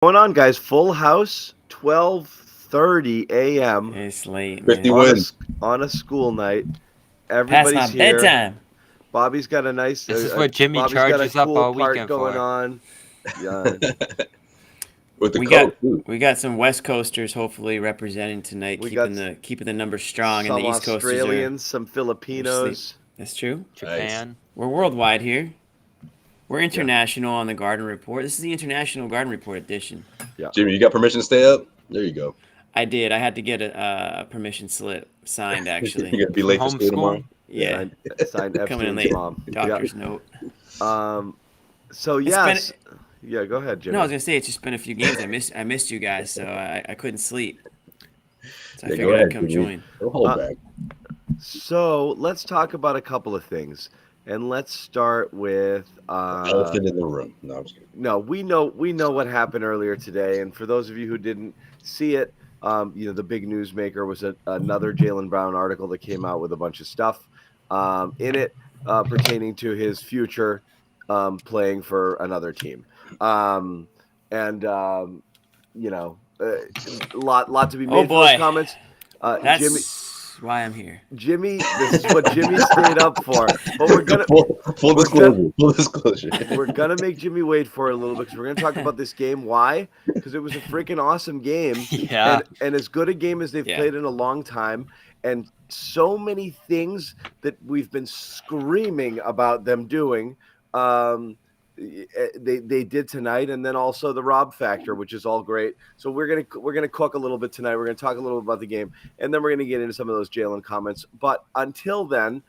Going on, guys? Full house, 12:30 a.m. It's late, 50 man. on a wins. on a school night. Past my Everybody's here. bedtime. Bobby's got a nice. This is what Jimmy Bobby's got a charges up cool all part weekend going for. on. Yeah, With the We coach, got too. we got some West Coasters hopefully representing tonight, we keeping got the numbers strong, and some the East Coasters are Australians, some asleep. Filipinos. That's true. Nice. Japan. We're worldwide here. We're Yeah, international on the Garden Report. This is the International Garden Report edition. yeah. Jimmy, you got permission to stay up? There you go. I did. I had to get a permission slip signed, You're actually. going to be From late for school tomorrow? homeschool. Yeah, Signed coming in Epstein's late. mom. Doctor's note. Yeah. So It's been yes. Yeah. Go ahead, Jimmy. no. I was gonna say it's just been a few games. I missed you guys, so I couldn't sleep. So I Yeah, go figured ahead, I'd come Jimmy. join. Don't hold Uh, back. So let's talk about a couple of things, and let's start with. Elephant in the room. No, I'm just kidding. No, we know what happened earlier today, and for those of you who didn't see it, the big newsmaker was another Jaylen Brown article that came out with a bunch of stuff in it pertaining to his future playing for another team, and a lot to be Oh made for those boy, comments. Jimmy, that's why I'm here. this is what Jimmy stayed up for, but we're gonna. Full we're disclosure. Full disclosure. We're gonna make Jimmy wait for it a little bit because we're gonna talk about this game. Why? Because it was a freaking awesome game, Yeah. and as good a game as they've Yeah. played in a long time, and so many things that we've been screaming about them doing. They did tonight, and then also the Rob factor, which is all great. So we're gonna cook a little bit tonight. We're gonna talk a little bit about the game, and then we're gonna get into some of those Jalen comments. But until then,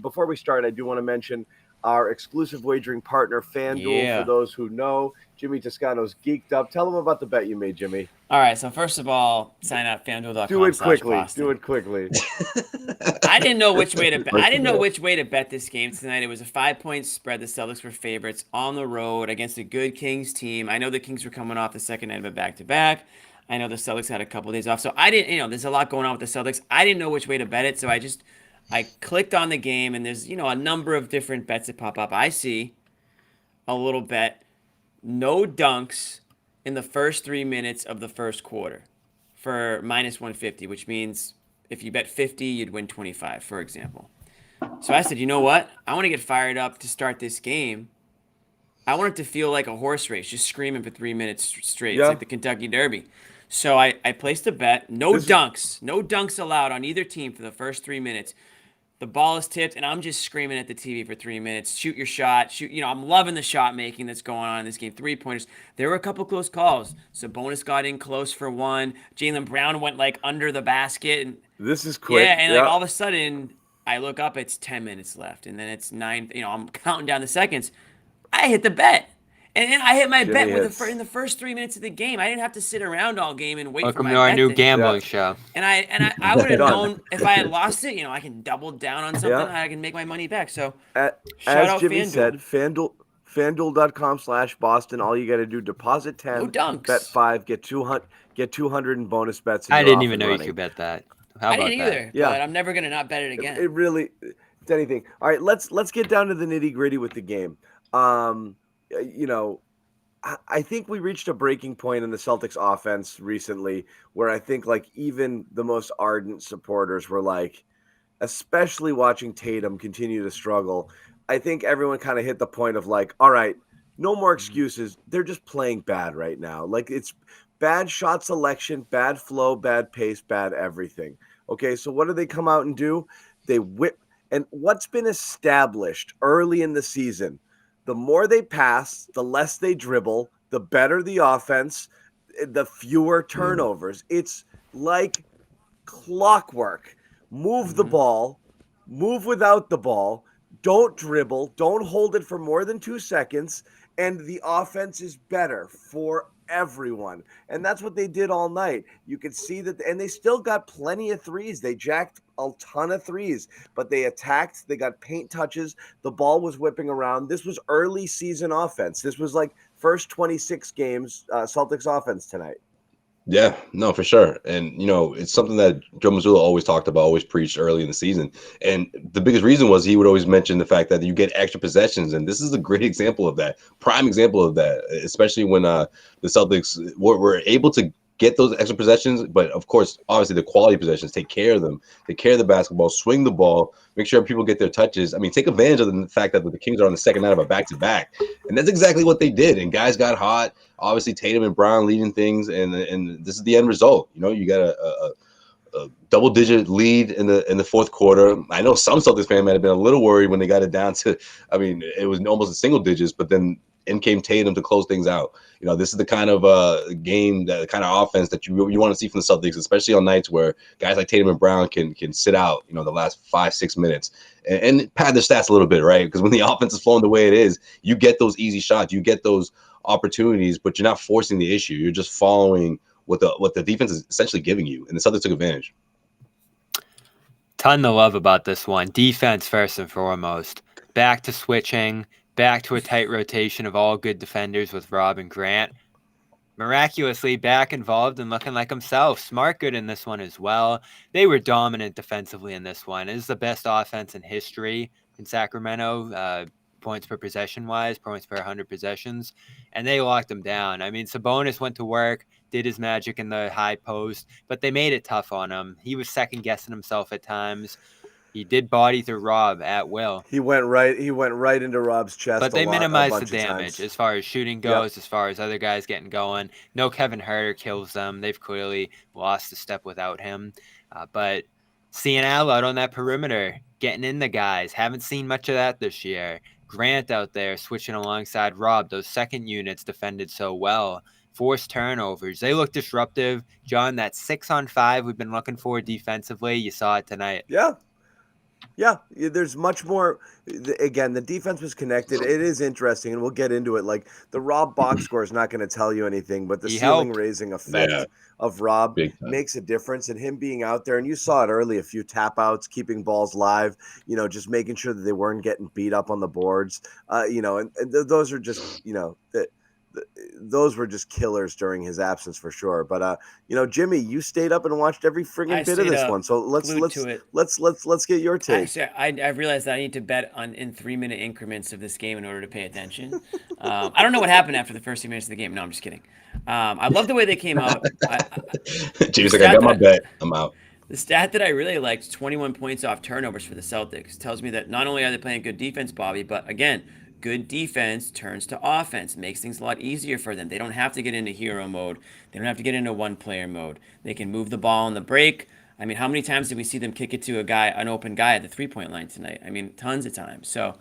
before we start, I do want to mention our exclusive wagering partner, FanDuel. Yeah. For those who know, Jimmy Toscano's geeked up. Tell them about the bet you made, Jimmy. All right, so first of all, sign up FanDuel.com. Do it quickly. Boston. Do it quickly. I didn't know which way to bet. I didn't know which way to bet this game tonight. It was a 5-point spread. The Celtics were favorites on the road against a good Kings team. I know the Kings were coming off the second night of a back-to-back. I know the Celtics had a couple days off, so I didn't. There's a lot going on with the Celtics. I didn't know which way to bet it, so I clicked on the game, and there's a number of different bets that pop up. I see a little bet, no dunks in the first 3 minutes of the first quarter for minus 150, which means if you bet 50, you'd win 25, for example. So I said, you know what? I want to get fired up to start this game. I want it to feel like a horse race, just screaming for 3 minutes straight. Yeah. It's like the Kentucky Derby. So I placed a bet, no dunks allowed on either team for the first 3 minutes. The ball is tipped, and I'm just screaming at the TV for 3 minutes. Shoot your shot. Shoot. I'm loving the shot making that's going on in this game. 3-pointers. There were a couple close calls. Sabonis got in close for one. Jaylen Brown went under the basket. And, This is quick. yeah, and all of a sudden, I look up. It's 10 minutes left, and then it's 9. I'm counting down the seconds. I hit the bet. And then I hit my bet in the first 3 minutes of the game. I didn't have to sit around all game and wait for Welcome my to our bet new to- gambling show. And I would have Done. known if I had lost it, I can double down on something. Yeah. I can make my money back. So As shout out Jimmy FanDuel. said, FanDuel.com/Boston. All you got to do, deposit 10, No dunks. bet 5, get 200 in bonus bets. And I you're didn't off even and know you running. could bet that. How I about didn't that? either, Yeah. but I'm never gonna not bet it again. It really, it's anything. All right, let's get down to the nitty gritty with the game. I think we reached a breaking point in the Celtics offense recently where I think even the most ardent supporters were especially watching Tatum continue to struggle. I think everyone kind of hit the point of all right, no more excuses. They're just playing bad right now. It's bad shot selection, bad flow, bad pace, bad everything. Okay, so what do they come out and do? They whip. And what's been established early in the season, the more they pass, the less they dribble, the better the offense, the fewer turnovers. It's like clockwork. Move the ball, move without the ball, don't dribble, don't hold it for more than 2 seconds, and the offense is better for everyone. And that's what they did all night. You could see that, and they still got plenty of threes. They jacked a ton of threes, but they attacked, they got paint touches, the ball was whipping around. This was early season offense. This was first 26 games Celtics offense tonight. Yeah, no, for sure. And, it's something that Joe Mazzulla always talked about, always preached early in the season. And the biggest reason was he would always mention the fact that you get extra possessions. And this is a great example of that, prime example of that, especially when the Celtics were able to get those extra possessions. But of course, obviously, the quality possessions, take care of them, take care of the basketball, swing the ball, make sure people get their touches. I mean, take advantage of the fact that the Kings are on the second night of a back-to-back. And that's exactly what they did. And guys got hot. Obviously, Tatum and Brown leading things, and this is the end result. You got a double-digit lead in the fourth quarter. I know some Celtics fan might have been a little worried when they got it down to, I mean, it was almost a single digits, but then in came Tatum to close things out. This is the kind of game, the kind of offense that you want to see from the Celtics, especially on nights where guys like Tatum and Brown can sit out, the last 5-6 minutes and pad their stats a little bit, right? Because when the offense is flowing the way it is, you get those easy shots, you get those opportunities, but you're not forcing the issue. You're just following what the defense is essentially giving you, and the Celtics took advantage. Ton to love about this one. Defense first and foremost. Back to switching, back to a tight rotation of all good defenders with Rob and Grant. Miraculously back involved and looking like himself. Smart good in this one as well. They were dominant defensively in this one. It is the best offense in history in Sacramento. Points per possession wise, points per 100 possessions, and they locked them down. I mean, Sabonis went to work, did his magic in the high post, but they made it tough on him. He was second guessing himself at times. He did body through Rob at will. He went right into Rob's chest. But they minimized the damage as far as shooting goes, as far as other guys getting going. No Kevin Huerter kills them. They've clearly lost a step without him. But seeing Al out on that perimeter, getting in the guys, haven't seen much of that this year. Grant out there switching alongside Rob. Those second units defended so well. Forced turnovers. They look disruptive. John, that 6-on-5 we've been looking for defensively, you saw it tonight. Yeah, there's much more. Again, the defense was connected. It is interesting, and we'll get into it. Like, the Rob box score is not going to tell you anything, but the ceiling-raising effect of Rob makes a difference. And him being out there, and you saw it early, a few tap-outs, keeping balls live, just making sure that they weren't getting beat up on the boards. And those are just, those were just killers during his absence for sure. But Jimmy, you stayed up and watched every friggin' bit of this one. So let's get your take. Actually, I realized that I need to bet in 3-minute increments of this game in order to pay attention. I don't know what happened after the first 2 minutes of the game. No, I'm just kidding. I love the way they came out. Jimmy's like, I got my bet. I'm out. The stat that I really liked, 21 points off turnovers for the Celtics, tells me that not only are they playing good defense, Bobby, but again, good defense turns to offense, makes things a lot easier for them. They don't have to get into hero mode. They don't have to get into one-player mode. They can move the ball on the break. I mean, how many times did we see them kick it to an open guy at the three-point line tonight? I mean, tons of times. So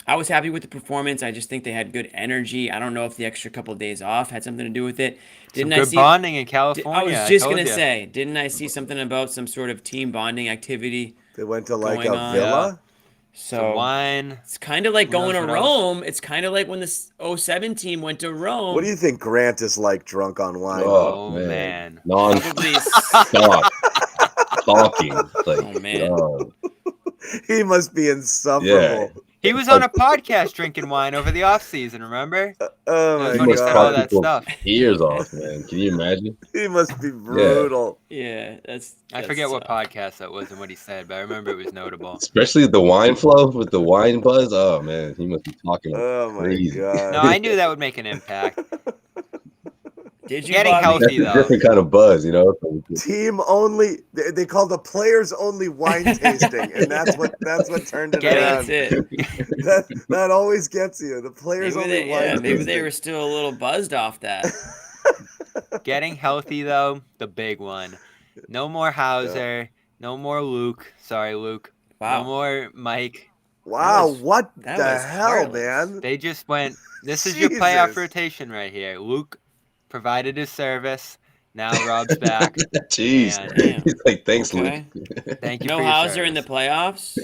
I was happy with the performance. I just think they had good energy. I don't know if the extra couple of days off had something to do with it. Didn't I see bonding in California? I was just going to say, didn't I see something about some sort of team bonding activity? They went to like a villa? So some wine. It's kind of like going to Rome. It's kind of like when the 2007 team went to Rome. What do you think Grant is like drunk on wine? Oh man. Non-stop. Talking. Like, oh, man. He must be insufferable. Yeah. He was on a podcast drinking wine over the off season, remember? Oh my when he said all that stuff. Ears off, man. Can you imagine? He must be brutal. Yeah, I forget what podcast that was and what he said, but I remember it was notable. Especially the wine flow with the wine buzz. Oh man, he must be talking. Oh my crazy. god. No, I knew that would make an impact. Did you Getting healthy That's though? a different kind of buzz, Team only. They call the players only wine tasting, and that's what turned it around. That's it. That always gets you. The players only wine tasting. Maybe they were still a little buzzed off that. Getting healthy though, the big one. No more Hauser. No more Luke. Sorry, Luke. Wow. No more Mike. Wow, what the hell, heartless. man? They just went. This is your playoff rotation right here. Luke provided his service. Now Rob's back. Jeez. Man. He's like, thanks, Okay. Luke. Thank you. No for your Hauser in the service. playoffs.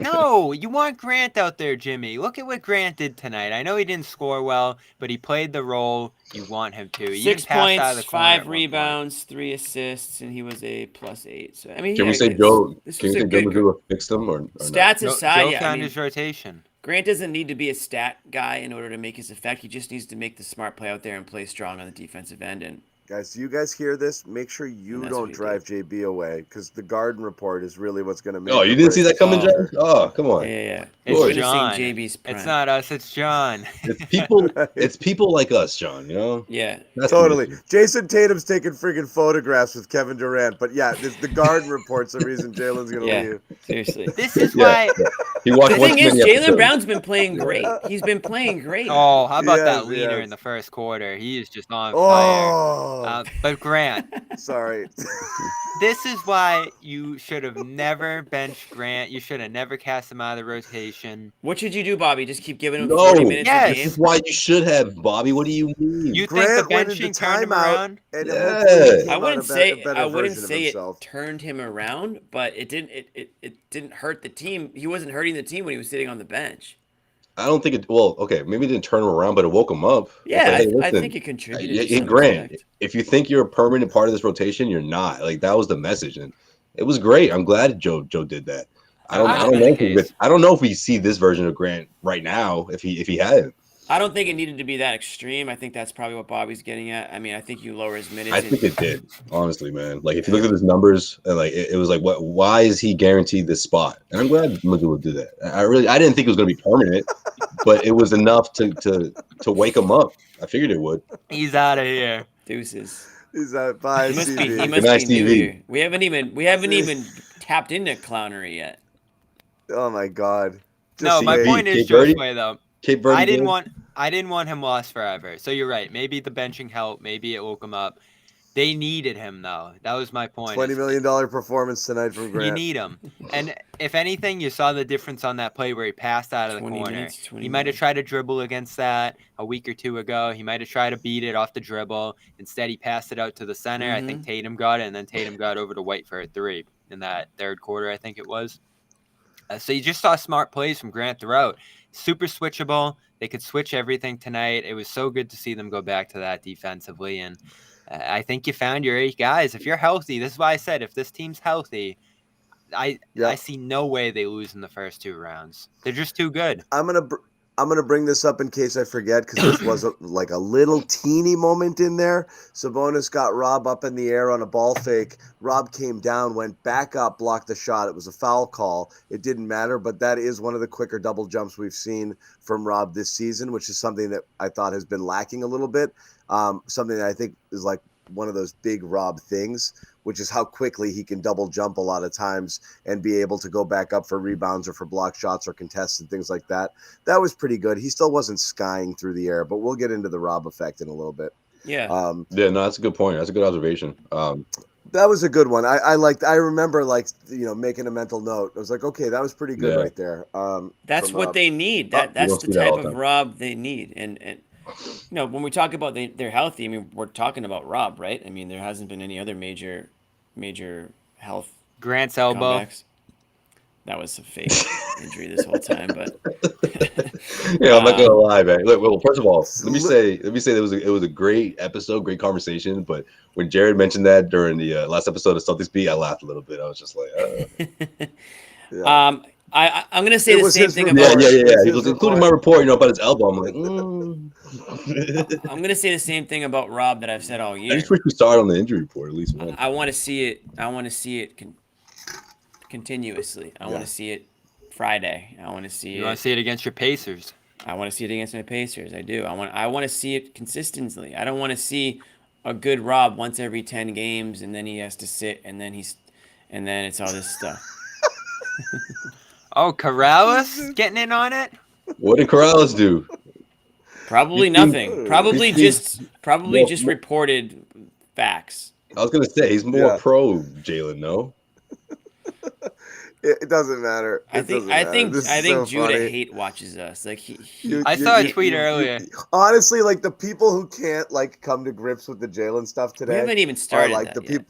No, you want Grant out there, Jimmy. Look at what Grant did tonight. I know he didn't score well, but he played the role you want him to. He 6 even passed out of points, the corner at 5 one point. rebounds, 3 assists, and he was a +8. So I mean, Can yeah, we say it's- Joe? this Can was we a say Joe good Mazzulla fixed them or stats not? aside. Joe Yeah, I found mean, his rotation. Grant doesn't need to be a stat guy in order to make his effect. He just needs to make the smart play out there and play strong on the defensive end. And Guys, do you guys hear this? Make sure you that's what don't he drive JB away, because the Garden Report is really what's going to make. Oh, you didn't see that coming, Oh. Josh? Oh, come on. Yeah. It's We're John. witnessing JB's prime. It's not us. It's John. It's people. Right. It's people like us, John. You know. Yeah. That's Totally. the issue. Jason Tatum's taking freaking photographs with Kevin Durant, but yeah, the Garden Report's the reason Jalen's going to Yeah. leave. Seriously. This is Yeah. why. He watched The one thing too is, many Jaylen episodes. Brown's been playing great. He's been playing great. Oh, how about that Yes, leaner yes. in the first quarter? He is just on Oh, fire. But Grant, sorry. this is why you should have never benched Grant. You should have never cast him out of the rotation. What should you do, Bobby? Just keep giving him No. 40 minutes Yes. a This game? is why you should have, Bobby. What do you mean? You Grant think the went into benching turned him timeout, around? and Yeah. hopefully he came I out wouldn't a say better I wouldn't version of say it himself. turned him around, but it didn't hurt the team. He wasn't hurting the team when he was sitting on the bench. I don't think it. Well, okay, maybe it didn't turn him around, but it woke him up. It's Yeah, like, hey, I listen, think it contributed. yeah, to some Grant, respect. if you think you're a permanent part of this rotation, you're not. Like that was the message, and it was great. I'm glad Joe did that. I don't know if we see this version of Grant right now. If he hadn't, I don't think it needed to be that extreme. I think that's probably what Bobby's getting at. I mean, I think you lower his minutes. I think it did. Honestly, man. Like if you look at his numbers, and like it was like, what? Why is he guaranteed this spot? And I'm glad Mazzulla did that. I didn't think it was going to be permanent, but it was enough to wake him up. I figured it would. He's out of here. Deuces. He's at bye. He must be. CB. He must Nice be new TV. here. We haven't even tapped into clownery yet. Oh my God. No, my wait. point is, Cape Verde? Josue, though. Cape Verde. I didn't want him lost forever. So you're right. Maybe the benching helped. Maybe it woke him up. They needed him, though. That was my point. $20 million performance tonight from Grant. You need him. And if anything, you saw the difference on that play where he passed out of the 20 corner. minutes, 20 He might have minutes. tried to dribble against that a week or two ago. He might have tried to beat it off the dribble. Instead, he passed it out to the center. I think Tatum got it, and then Tatum got over to White for a three in that third quarter, I think it was. So you just saw smart plays from Grant throughout. Super switchable. They could switch everything tonight. It was so good to see them go back to that defensively. And I think you found your 8 guys. If you're healthy, this is why I said if this team's healthy, I see no way they lose in the first 2 rounds. They're just too good. I'm gonna bring this up in case I forget, because this was like a little teeny moment in there. Sabonis got Rob up in the air on a ball fake. Rob came down, went back up, blocked the shot. It was a foul call. It didn't matter, but that is one of the quicker double jumps we've seen from Rob this season, which is something that I thought has been lacking a little bit. Something that I think is like one of those big Rob things, which is how quickly he can double jump a lot of times and be able to go back up for rebounds or for block shots or contests and things like that. That was pretty good. He still wasn't skying through the air, but we'll get into the Rob effect in a little bit. Yeah. Yeah, no, that's a good point. That's a good observation. That was a good one. I remember making a mental note. I was like, okay, that was pretty good right there. That's what they need. That's the type of Rob they need. And when we talk about they're healthy, I mean, we're talking about Rob, right? I mean, there hasn't been any other major health. Grant's elbow. Comebacks. That was a fake injury this whole time, but yeah, I'm not gonna lie, man. Look, well, first of all, let me say it was a great episode, great conversation. But when Jared mentioned that during the last episode of Celtics Beat, I lauged a little bit. I was just like, I'm gonna say the same thing yeah. about He was including my report, about his elbow. I'm like, I'm gonna say the same thing about Rob that I've said all year. I just wish we started on the injury report at least once. I want to see it. I want to see it continuously. I want to see it Friday. I want to see it. You want to see it against your Pacers? I want to see it against my Pacers. I do. I want to see it consistently. I don't want to see a good Rob once every 10 games and then he has to sit and then it's all this stuff. Oh, Corrales getting in on it? What did Corrales do? Probably nothing. Probably just reported facts. I was gonna say he's more pro Jalen, no? It doesn't matter. I think Judah hate watches us. Like I saw a tweet earlier. Honestly, like the people who can't come to grips with the Jalen stuff today. We haven't even started.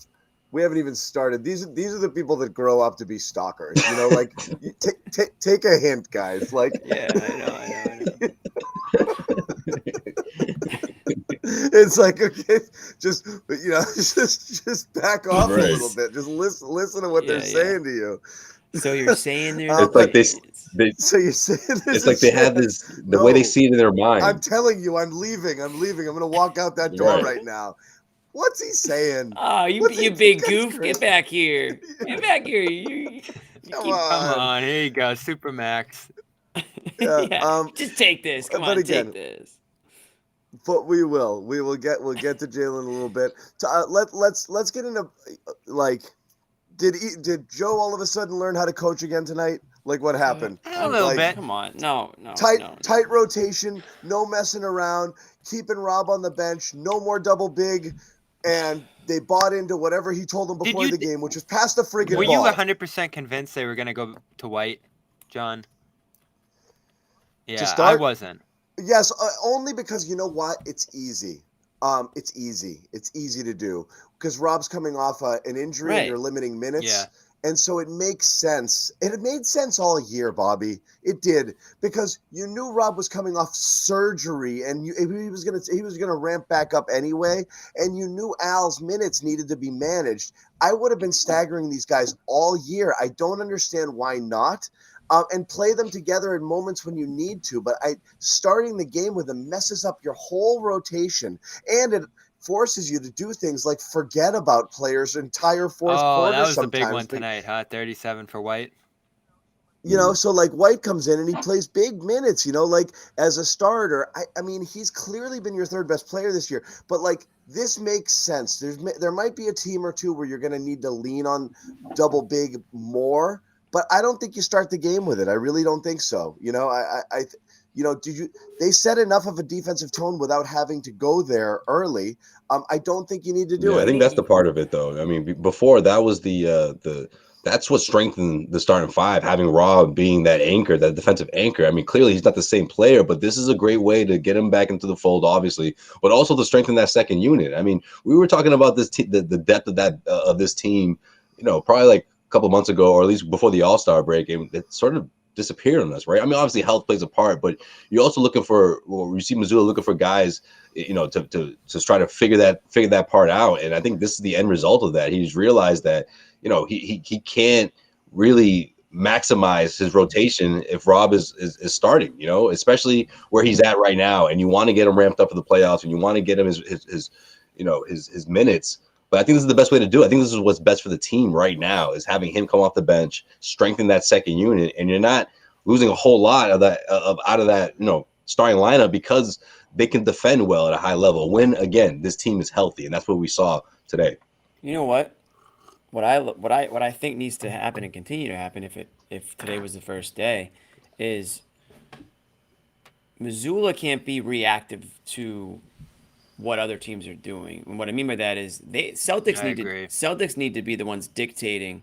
We haven't even started. These are the people that grow up to be stalkers. Take a hint, guys. Yeah, I know. It's like, okay, just back off a little bit. Just listen to what they're saying to you. So you're saying it's like they so you're saying it's like they have way they see it in their mind. I'm telling you, I'm leaving. I'm going to walk out that door right now. What's he saying? Oh, you big goof! Get back here! Get back here! You Come on. Here you go, Supermax. Yeah, just take this. Come on, again, take this. But we'll get to Jalen in a little bit. Let's get into like, did Joe all of a sudden learn how to coach again tonight? Like, what happened? A little bit. Come on, no. Tight rotation, no messing around, keeping Rob on the bench, no more double big, and they bought into whatever he told them before the game, which was pass the friggin' ball. Were you 100% convinced they were going to go to White, John? Yeah, I wasn't. Yes, only because you know what? It's easy. It's easy to do because Rob's coming off an injury and you're limiting minutes. Yeah. And so it makes sense. It made sense all year, Bobby. It did, because you knew Rob was coming off surgery and he was gonna ramp back up anyway. And you knew Al's minutes needed to be managed. I would have been staggering these guys all year. I don't understand why not. And play them together in moments when you need to. But starting the game with them messes up your whole rotation, and it forces you to do things like forget about players' entire fourth quarter. That was sometimes. The big one tonight, huh? 37 for White. So like White comes in and he plays big minutes, like as a starter. I mean, he's clearly been your third best player this year, but like this makes sense. There might be a team or two where you're going to need to lean on double big more. But I don't think you start the game with it. I really don't think so. They set enough of a defensive tone without having to go there early. I don't think you need to do it. I think that's the part of it, though. I mean, before that was that's what strengthened the starting five, having Rob being that anchor, that defensive anchor. I mean, clearly he's not the same player, but this is a great way to get him back into the fold, obviously, but also to strengthen that second unit. I mean, we were talking about this the depth of this team, probably like couple months ago, or at least before the All-Star break, and it sort of disappeared on us, right? I mean, obviously health plays a part, but you're also looking for, you see Mazzulla looking for guys, to try to figure that part out. And I think this is the end result of that. He's realized that, he can't really maximize his rotation if Rob is starting, especially where he's at right now. And you want to get him ramped up for the playoffs, and you want to get him his minutes. But I think this is the best way to do it. I think this is what's best for the team right now, is having him come off the bench, strengthen that second unit, and you're not losing a whole lot of that out of that starting lineup, because they can defend well at a high level when, again, this team is healthy, and that's what we saw today. You know what? What I think needs to happen and continue to happen if today was the first day is Mazzulla can't be reactive to what other teams are doing. And what I mean by that is Celtics need to be the ones dictating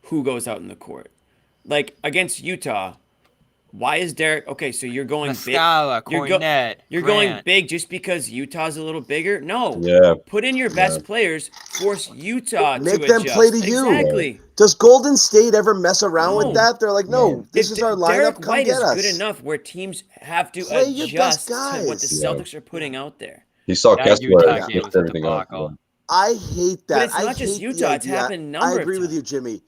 who goes out in the court. Like against Utah, why is Derek okay? So you're going Muscala, big. You're going big just because Utah's a little bigger? No. Yeah. Put in your best players. Force Utah to make them adjust. play to you. Exactly. Does Golden State ever mess around with that? They're like, no, this is our lineup. Derek Come White get us. is good enough where teams have to Play your adjust best to guys. what the Celtics are putting out there. He saw Kessler game was everything a up. debacle. I hate that. But it's not just Utah. It's happened a number of I agree with you, times. Jimmy.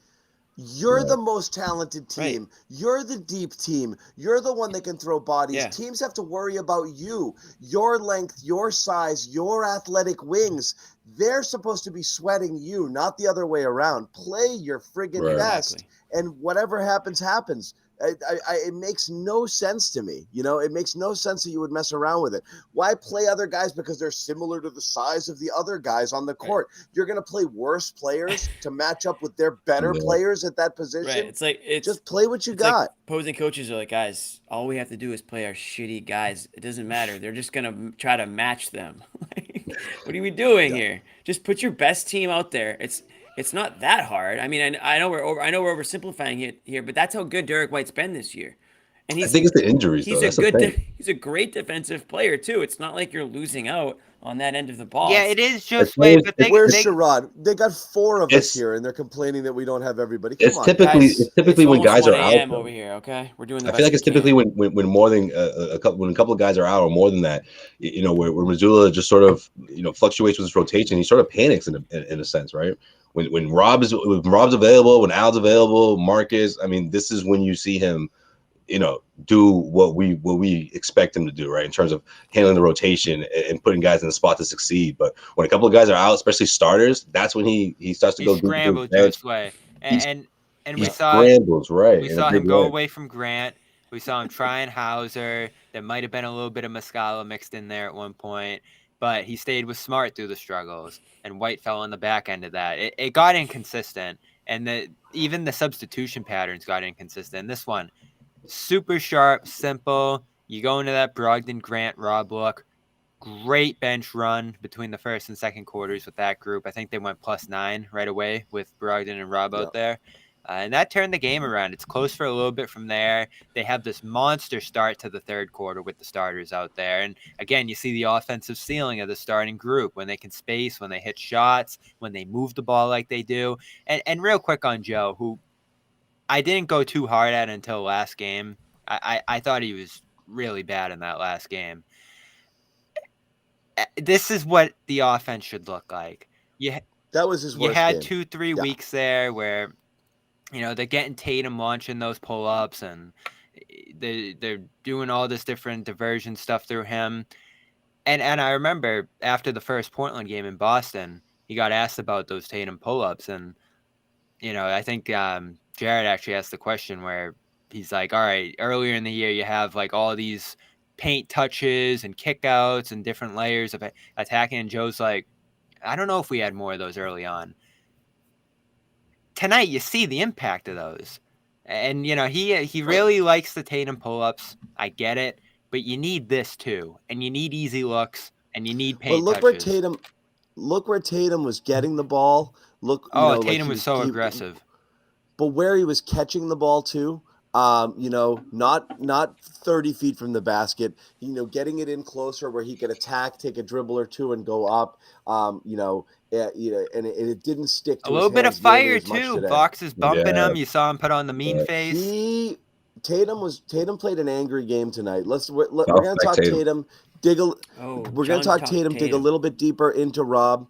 You're the most talented team. Right. You're the deep team. You're the one that can throw bodies. Yeah. Teams have to worry about you, your length, your size, your athletic wings. They're supposed to be sweating you, not the other way around. Play your friggin' best, Exactly. and whatever happens, happens. It makes no sense to me. It makes no sense that you would mess around with it. Why play other guys because they're similar to the size of the other guys on the court? Right. You're going to play worse players to match up with their better players at that position. Right. It's just play what you got. Like opposing coaches are like, guys, all we have to do is play our shitty guys. It doesn't matter. They're just going to try to match them. What are we doing here? Just put your best team out there. It's not that hard. I mean, I know we're oversimplifying it here, but that's how good Derek White's been this year. And I think it's the injuries. He's a great defensive player too. It's not like you're losing out on that end of the ball. Yeah, it is just. Where's Sherrod? They got four of us here, and they're complaining that we don't have everybody. It's typically when guys are out. Over here, okay, we're doing. I feel like it's typically when more than a couple of guys are out, or more than that. Where Mazzulla just sort of fluctuates with his rotation. He sort of panics in a sense, right? When Rob's available, when Al's available, Marcus. I mean, this is when you see him, do what we expect him to do, right? In terms of handling the rotation and putting guys in the spot to succeed. But when a couple of guys are out, especially starters, that's when he starts to He go deep into scrambled his bench. Josue, He's- and He we saw scrambles, right, we in a saw big him go way. away from Grant. We saw him trying Hauser. There might have been a little bit of Muscala mixed in there at one point, but he stayed with Smart through the struggles, and White fell on the back end of that. It got inconsistent, and even the substitution patterns got inconsistent. This one, super sharp, simple. You go into that Brogdon, Grant, Rob look. Great bench run between the first and second quarters with that group. I think they went +9 right away with Brogdon and Rob out there. And that turned the game around. It's close for a little bit from there. They have this monster start to the third quarter with the starters out there. And again, you see the offensive ceiling of the starting group when they can space, when they hit shots, when they move the ball like they do. And real quick on Joe, who I didn't go too hard at until last game. I thought he was really bad in that last game. This is what the offense should look like. That was his You worst had game. 2-3 weeks there where they're getting Tatum launching those pull-ups, and they're doing all this different diversion stuff through him. And I remember after the first Portland game in Boston, he got asked about those Tatum pull-ups, and I think Jared actually asked the question where he's like, all right, earlier in the year you have like all these paint touches and kickouts and different layers of attacking, and Joe's like, I don't know if we had more of those early on. Tonight you see the impact of those, and he really likes the Tatum pull-ups. I get it, but you need this too, and you need easy looks, and you need paint touches. Look where Tatum was getting the ball. Tatum was so aggressive. But where he was catching the ball too, not 30 feet from the basket, getting it in closer where he could attack, take a dribble or two, and go up. And it didn't stick to a little his bit of hands fire too. Fox is bumping him. You saw him put on the mean face. Tatum played an angry game tonight. We're gonna talk Tatum. Dig a little bit deeper into Rob.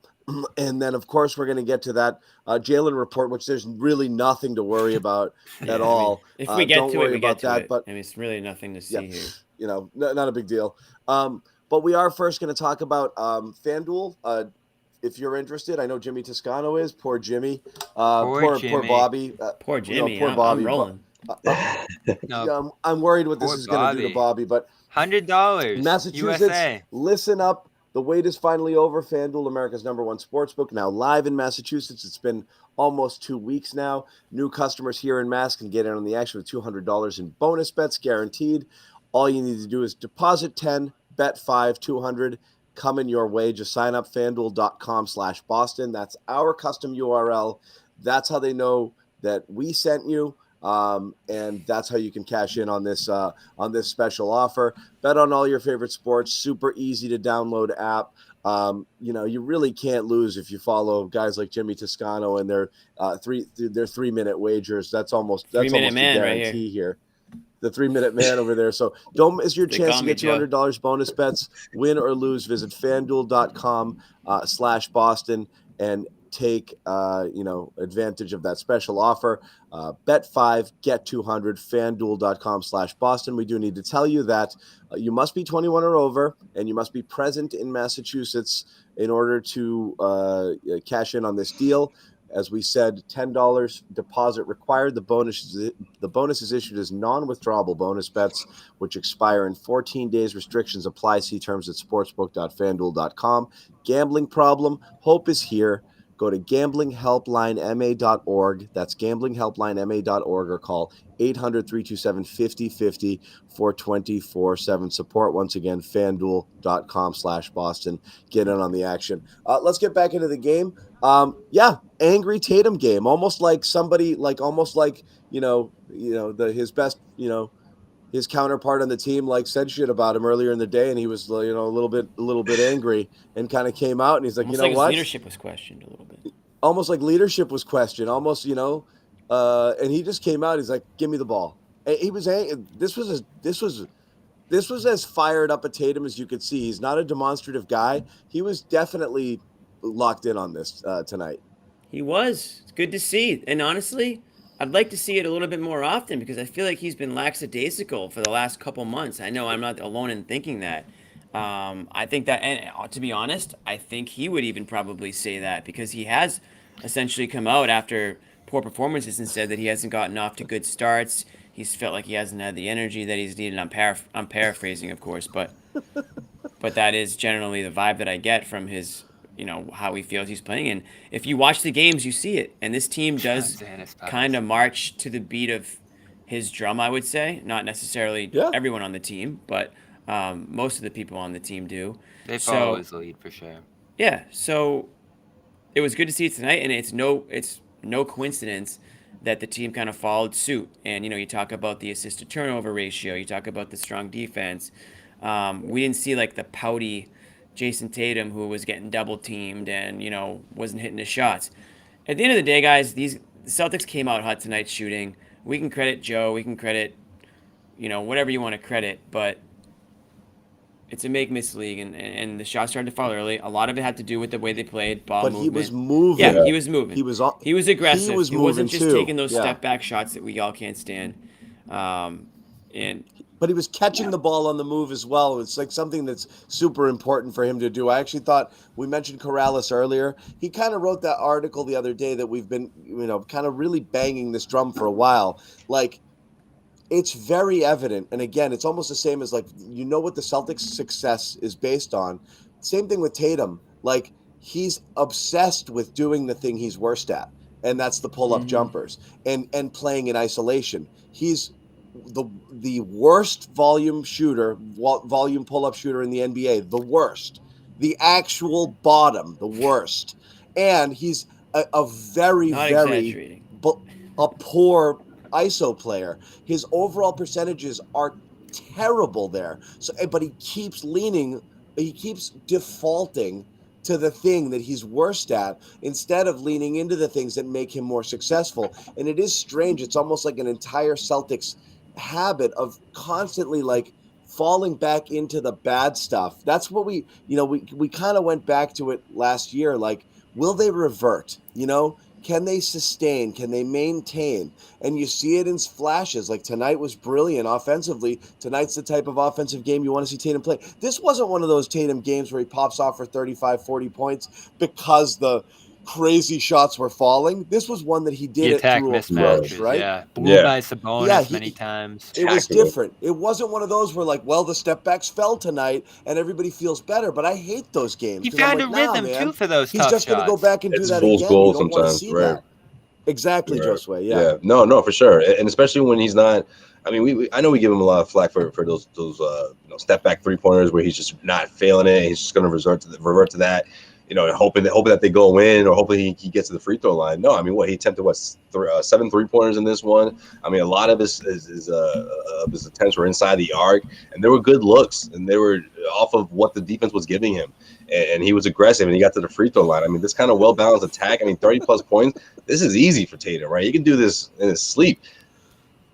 And then, of course, we're going to get to that Jalen report, which there's really nothing to worry about at all. If we get to it, we get to it. But it's really nothing to see here. Not a big deal. But we are first going to talk about FanDuel. If you're interested, I know Jimmy Toscano is. Poor Jimmy. Poor Bobby. Poor Jimmy. Poor Bobby. I'm rolling. I'm worried what this is going to do to Bobby. But $100. Massachusetts, USA. Listen up. The wait is finally over. FanDuel, America's #1 sportsbook, now live in Massachusetts. It's been almost 2 weeks now. New customers here in Mass can get in on the action with $200 in bonus bets guaranteed. All you need to do is deposit 10, bet 5, 200 coming your way. Just sign up FanDuel.com/Boston. That's our custom URL. That's how they know that we sent you. And that's how you can cash in on this special offer. Bet on all your favorite sports. Super easy to download app. You really can't lose if you follow guys like Jimmy Toscano and their 3-minute wagers. That's almost a guarantee here. The 3-minute man over there. So don't miss your chance to get $200 bonus bets. Win or lose, visit FanDuel.com/Boston and take advantage of that special offer. Bet 5, get 200. FanDuel.com/Boston. We do need to tell you that you must be 21 or over, and you must be present in Massachusetts in order to cash in on this deal. As we said, $10 deposit required. The bonus is issued as non-withdrawable bonus bets, which expire in 14 days. Restrictions apply. See terms at sportsbook.fanduel.com. Gambling problem? Hope is here. Go to gamblinghelplinema.org. That's gamblinghelplinema.org, or call 800-327-5050 for 24/7 support. Once again, FanDuel.com/Boston. Get in on the action. Let's get back into the game. Angry Tatum game. Almost like his counterpart on the team said shit about him earlier in the day, and he was a little bit angry and kind of came out and he's like, almost what? His leadership was questioned a little bit. Almost like leadership was questioned. Almost, and he just came out. He's like, "Give me the ball." And he was angry. This was as fired up a Tatum as you could see. He's not a demonstrative guy. He was definitely locked in on this tonight. He was. It's good to see. And honestly, I'd like to see it a little bit more often because I feel like he's been lackadaisical for the last couple months. I know I'm not alone in thinking that. I think that, and to be honest, I think he would even probably say that because he has essentially come out after poor performances and said that he hasn't gotten off to good starts. He's felt like he hasn't had the energy that he's needed. I'm paraphrasing, of course, but that is generally the vibe that I get from his, how he feels he's playing. And if you watch the games, you see it. And this team does John Zannis kind of march to the beat of his drum, I would say. Not necessarily everyone on the team, but most of the people on the team do. They follow his lead for sure. Yeah, so it was good to see it tonight, and it's no coincidence that the team kind of followed suit. And you talk about the assist to turnover ratio, you talk about the strong defense. We didn't see like the pouty Jason Tatum who was getting double teamed and wasn't hitting his shots. At the end of the day, guys, the Celtics came out hot tonight shooting. We can credit Joe, we can credit whatever you want to credit, but it's a make-miss league, and the shots started to fall early. A lot of it had to do with the way they played, ball movement. He was moving. Yeah, he was moving. He was aggressive. He was He wasn't just too. taking those step-back shots that we all can't stand. But he was catching the ball on the move as well. It's like something that's super important for him to do. I actually thought, we mentioned Corrales earlier. He kind of wrote that article the other day that we've been, kind of really banging this drum for a while. Like, it's very evident. And again, it's almost the same as like, what the Celtics' success is based on. Same thing with Tatum. Like, he's obsessed with doing the thing he's worst at. And that's the pull-up jumpers and playing in isolation. He's the worst volume pull-up shooter in the NBA. The worst. The actual bottom. The worst. And he's a very poor ISO player. His overall percentages are terrible there. So, but he keeps defaulting to the thing that he's worst at instead of leaning into the things that make him more successful. And it is strange. It's almost like an entire Celtics habit of constantly like falling back into the bad stuff. That's what we kind of went back to it last year. Like, will they revert? Can they sustain? Can they maintain? And you see it in flashes. Like tonight was brilliant offensively. Tonight's the type of offensive game you want to see Tatum play. This wasn't one of those Tatum games where he pops off for 35, 40 points because the crazy shots were falling. This was one that he did it through a push, right? Yeah. Blue by Sabonis many times. It was different. It wasn't one of those where like, well, the step backs fell tonight and everybody feels better. But I hate those games. He found a rhythm too for those tough shots. He's just going to go back and do that again. You don't want to see that. Exactly, Josue. Yeah. No, for sure. And especially when he's not. I mean, I know we give him a lot of flack for those step back 3-pointers where he's just not failing it. He's just going to revert to that. Hoping that they go in, or hopefully he gets to the free throw line. No, I mean, he attempted 7 3-pointers in this one. I mean, a lot of his attempts were inside the arc, and they were good looks, and they were off of what the defense was giving him, and he was aggressive, and he got to the free throw line. I mean, this kind of well balanced attack. I mean, 30+ points. This is easy for Tatum, right? He can do this in his sleep.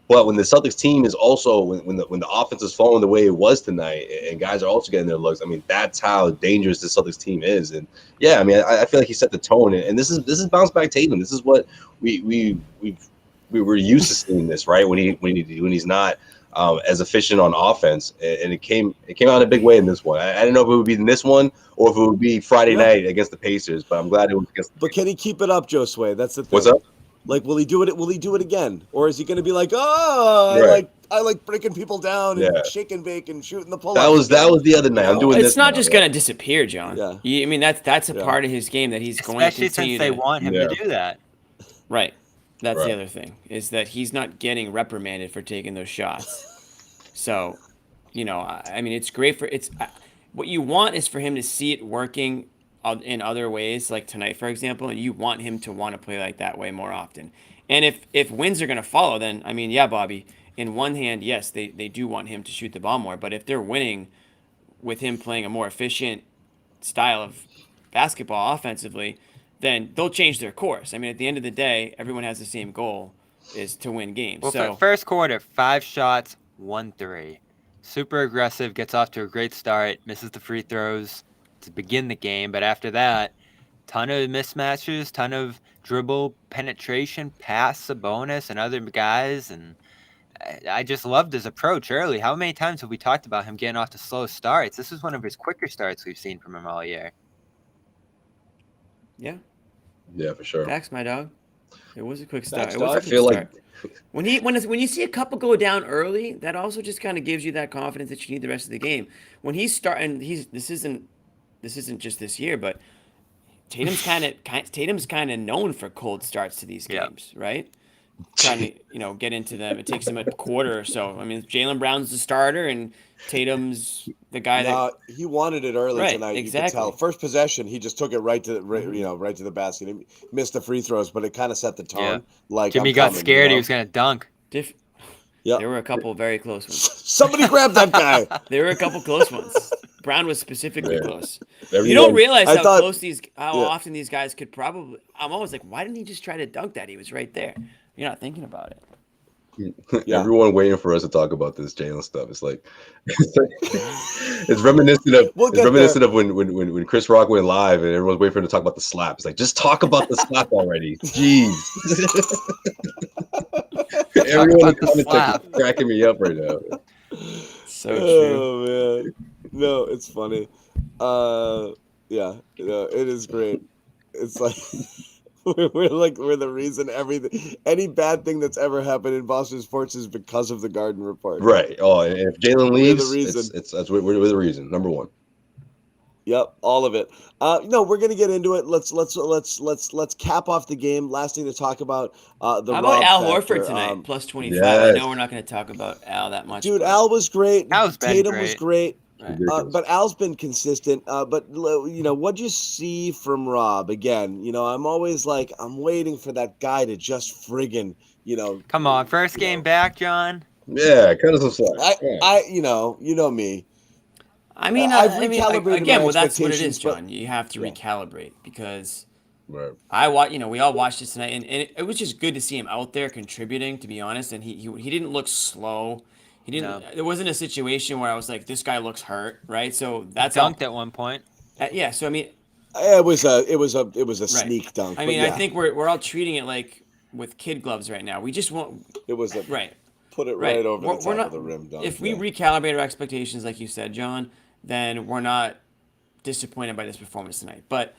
But when the Celtics team is also when the offense is flowing the way it was tonight, and guys are also getting their looks, I mean, that's how dangerous the Celtics team is. And yeah, I mean, I feel like he set the tone, and this is bounce back Tatum. This is what we were used to seeing this, right? When he's not as efficient on offense, and it came out in a big way in this one. I don't know if it would be in this one or if it would be Friday night against the Pacers, but I'm glad it was against the Pacers. Can he keep it up, Josue? That's the thing. What's up? Like, will he do it? Will he do it again, or is he going to be like, I like breaking people down and shake and bake and shooting the pull-up? That was the other night. I'm doing it's this. It's not just going to disappear, John. Yeah. I mean, that's a part of his game that he's going to continue. Especially since they want him to do that. Right. That's the other thing, is that he's not getting reprimanded for taking those shots. So, I mean, it's great what you want is for him to see it working in other ways, like tonight, for example, and you want him to want to play like that way more often. And if wins are going to follow, then, I mean, yeah, Bobby, in one hand, yes, they do want him to shoot the ball more, but if they're winning with him playing a more efficient style of basketball offensively, then they'll change their course. I mean, at the end of the day, everyone has the same goal, is to win games. Well, for first quarter, 5 shots, 1 3. Super aggressive, gets off to a great start, misses the free throws to begin the game, but after that, ton of mismatches, ton of dribble penetration past Sabonis and other guys, and I just loved his approach early. How many times have we talked about him getting off to slow starts? This is one of his quicker starts we've seen from him all year. Yeah. Yeah, for sure. Facts, my dog. It was a quick start. Facts, It was dog. a I quick feel start. like When you see a couple go down early, that also just kind of gives you that confidence that you need the rest of the game. When he's starting, this isn't just this year, but Tatum's kind of known for cold starts to these Yeah. games, right? Trying to get into them. It takes him a quarter or so. I mean, Jaylen Brown's the starter, and Tatum's the guy that. He wanted it early Right, tonight. You exactly. could tell. First possession, he just took it right to the basket. He missed the free throws, but it kind of set the tone. Yeah. Like Jimmy I'm got coming, scared. He was going to dunk. Yeah. There were a couple very close ones. Somebody grab that guy. There were a couple close ones. Brown was specifically Yeah. close. Everyone- You don't realize I how thought- often these guys could probably. I'm always like, why didn't he just try to dunk that? He was right there. You're not thinking about it. Yeah. Everyone waiting for us to talk about this Jalen stuff. It's like it's reminiscent of when Chris Rock went live and everyone's waiting for him to talk about the slap. It's like, just talk about the slap already. Jeez. Everyone in the comment section is cracking me up right now. So true. Oh man, no, it's funny. Yeah, it is great. It's like we're the reason any bad thing that's ever happened in Boston sports is because of the Garden Report. Right. Oh, and if Jalen leaves, the reason. we're the reason. Number one. Yep, all of it. No, we're gonna get into it. Let's cap off the game. Last thing to talk about. How How about Al Horford tonight? Plus 25. yes. I know we're not going to talk about Al that much. Dude, but Al was great. Al's been Tatum was great. Right. But Al's been consistent. But what'd you see from Rob again? I'm always like, I'm waiting for that guy to just friggin', Come on, first game back, John. Yeah, kind of some slack. you know me. I mean, I've recalibrated again, my well, that's what it is, expectations, but- John. You have to Yeah. recalibrate because Right. we all watched it tonight, and it was just good to see him out there contributing, to be honest. And he didn't look slow. He didn't. No. There wasn't a situation where I was like, this guy looks hurt, right? So that's all. Dunked at one point. Yeah. So I mean, It was a sneak dunk. I but mean, yeah, I think we're all treating it like with kid gloves right now. We just want it was a right. put it Right. right over We're the top not- of the rim dunk. If we yeah. recalibrate our expectations, like you said, John, then we're not disappointed by this performance tonight. But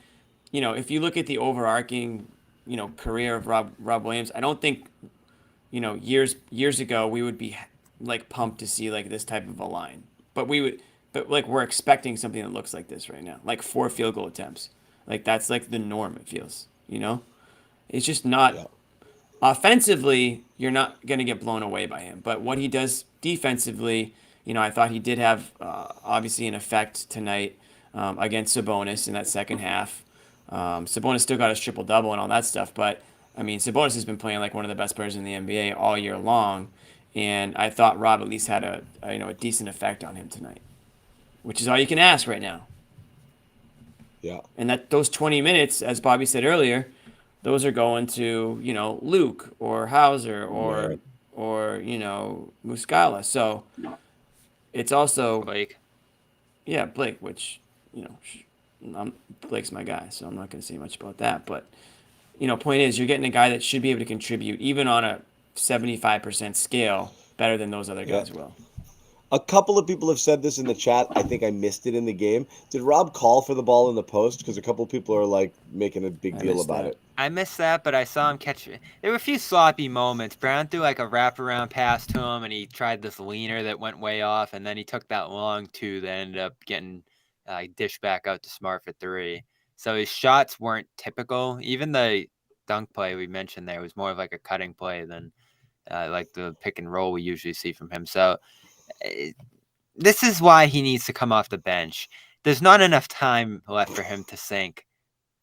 if you look at the overarching, career of Rob Williams, I don't think, years ago we would be like pumped to see like this type of a line. But we're expecting something that looks like this right now, like 4 field goal attempts. Like that's like the norm. It feels, it's just not. Yeah. Offensively, you're not going to get blown away by him. But what he does defensively, I thought he did have obviously an effect tonight against Sabonis in that second half. Sabonis still got his triple-double and all that stuff. But, I mean, Sabonis has been playing like one of the best players in the NBA all year long. And I thought Rob at least had a decent effect on him tonight, which is all you can ask right now. Yeah. And that those 20 minutes, as Bobby said earlier, those are going to, Luke or Hauser or Muscala. So it's also Blake. Yeah, Blake, which, Blake's my guy, so I'm not going to say much about that. But, point is, you're getting a guy that should be able to contribute, even on a 75% scale, better than those other guys will. A couple of people have said this in the chat. I think I missed it in the game. Did Rob call for the ball in the post? Because a couple of people are like making a big deal about it. I missed that, but I saw him catch it. There were a few sloppy moments. Brown threw like a wraparound pass to him, and he tried this leaner that went way off, and then he took that long two that ended up getting dished back out to Smart for 3. So his shots weren't typical. Even the dunk play we mentioned there was more of like a cutting play than like the pick and roll we usually see from him. So this is why he needs to come off the bench. There's not enough time left for him to sink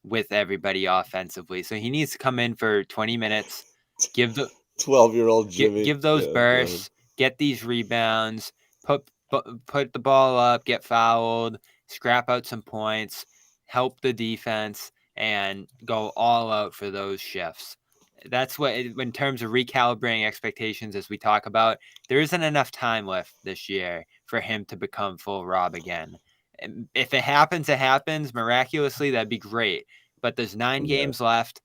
with everybody offensively. So he needs to come in for 20 minutes, give the 12-year-old Jimmy. give those bursts, get these rebounds, put the ball up, get fouled, scrap out some points, help the defense, and go all out for those shifts. That's what, in terms of recalibrating expectations, as we talk about, there isn't enough time left this year for him to become full Rob again. If it happens, it happens. Miraculously, that'd be great. But there's 9 games left.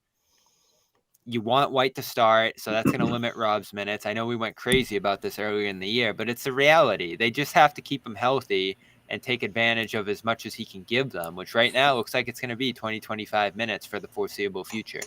you want White to start, so that's going to limit Rob's minutes. I know we went crazy about this earlier in the year, but it's the reality. They just have to keep him healthy and take advantage of as much as he can give them, which right now looks like it's going to be 20-25 minutes for the foreseeable future.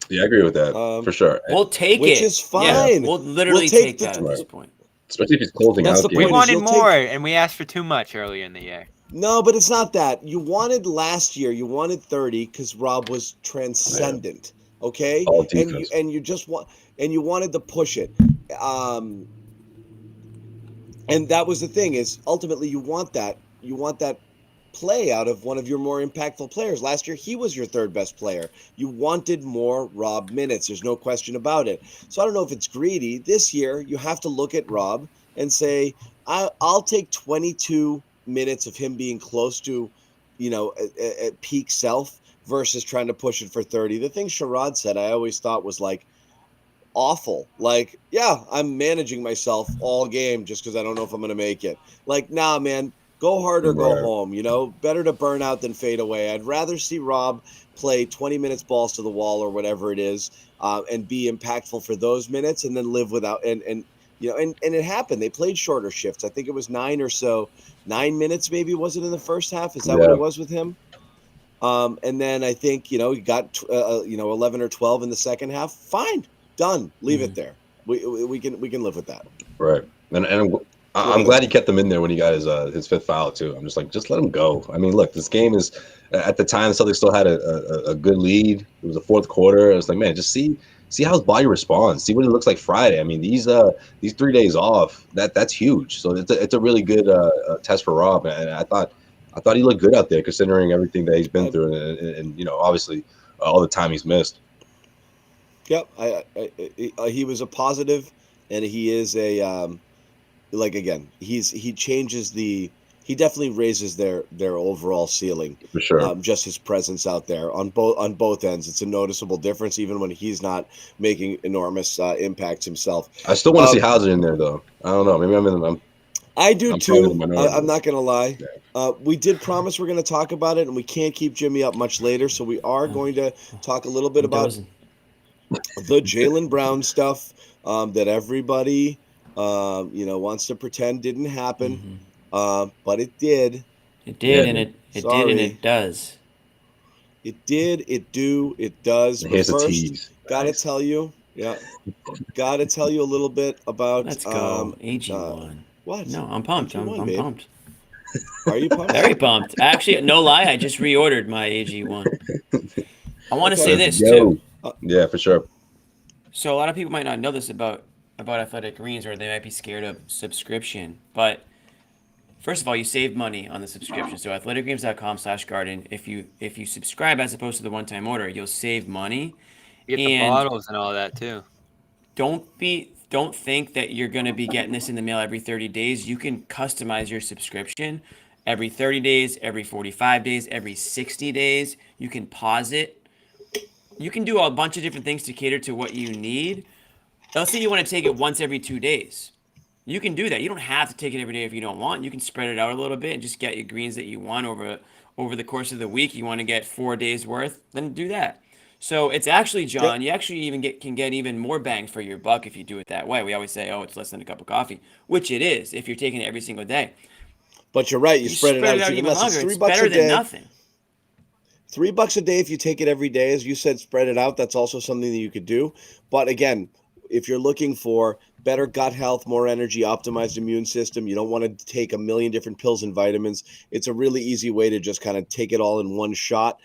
Yeah, I agree with that for sure. We'll take which it. is fine. We'll literally take take that at this point. Especially if he's closing That's out the games. We point. wanted you'll more, and we asked for too much earlier in the year. No, but it's not that. You wanted last year, you wanted 30 because Rob was transcendent. Okay? All defense. And you just wanted to push it. And that was the thing, is ultimately you want that play out of one of your more impactful players. Last year, he was your third best player. You wanted more Rob minutes. There's no question about it. So I don't know if it's greedy. This year, you have to look at Rob and say, I'll take 22 minutes of him being close to, at peak self versus trying to push it for 30. The thing Sherrod said, I always thought was like awful. Like, yeah, I'm managing myself all game just because I don't know if I'm going to make it. Like, nah, man, go hard or go home. Better to burn out than fade away. I'd rather see Rob play 20 minutes balls to the wall or whatever it is, and be impactful for those minutes, and then live without. And it happened. They played shorter shifts. I think it was 9 minutes, maybe, was it in the first half? Is that what it was with him? And then I think, he got 11 or 12 in the second half. Fine, done. Leave it there. We can live with that. Right. And I'm glad he kept him in there when he got his fifth foul too. I'm just like, just let him go. I mean, look, this game is, at the time, the Celtics still had a good lead. It was the fourth quarter. I was like, man, just see how his body responds. See what it looks like Friday. I mean, these 3 days off, that's huge. So it's a really good test for Rob. And I thought he looked good out there considering everything that he's been through, and obviously all the time he's missed. Yep, he was a positive, and he is a he definitely raises their overall ceiling for sure. Just his presence out there on both ends, it's a noticeable difference, even when he's not making enormous impacts himself. I still want to see Hauser in there though. I don't know. Maybe I do too. I'm not gonna lie. Yeah. We did promise we're gonna talk about it, and we can't keep Jimmy up much later, so we are going to talk a little bit about the Jaylen Brown stuff that everybody wants to pretend didn't happen, but it did. It did, and it did, and it does. It did. It does. Here's but a first, tease. gotta tell you a little bit about. Let's go. AG1. What? No, I'm pumped. I'm pumped. Are you pumped? Very pumped. Actually, no lie, I just reordered my AG1. I want to say this too. Yeah, for sure. So a lot of people might not know this about Athletic Greens, or they might be scared of subscription. But first of all, you save money on the subscription. So athleticgreens.com/garden. If you subscribe as opposed to the one-time order, you'll save money. You get the bottles and all that too. Don't think that you're going to be getting this in the mail every 30 days. You can customize your subscription every 30 days, every 45 days, every 60 days. You can pause it. You can do a bunch of different things to cater to what you need. Let's say you want to take it once every 2 days. You can do that. You don't have to take it every day if you don't want. You can spread it out a little bit and just get your greens that you want over the course of the week. You want to get 4 days worth, then do that. So it's actually, John, you actually can get even more bang for your buck if you do it that way. We always say, oh, it's less than a cup of coffee, which it is if you're taking it every single day. But you're right. You spread it out even less. It's better than nothing. $3 a day if you take it every day. As you said, spread it out. That's also something that you could do. But again, if you're looking for better gut health, more energy, optimized immune system, you don't want to take a million different pills and vitamins. It's a really easy way to just kind of take it all in one shot.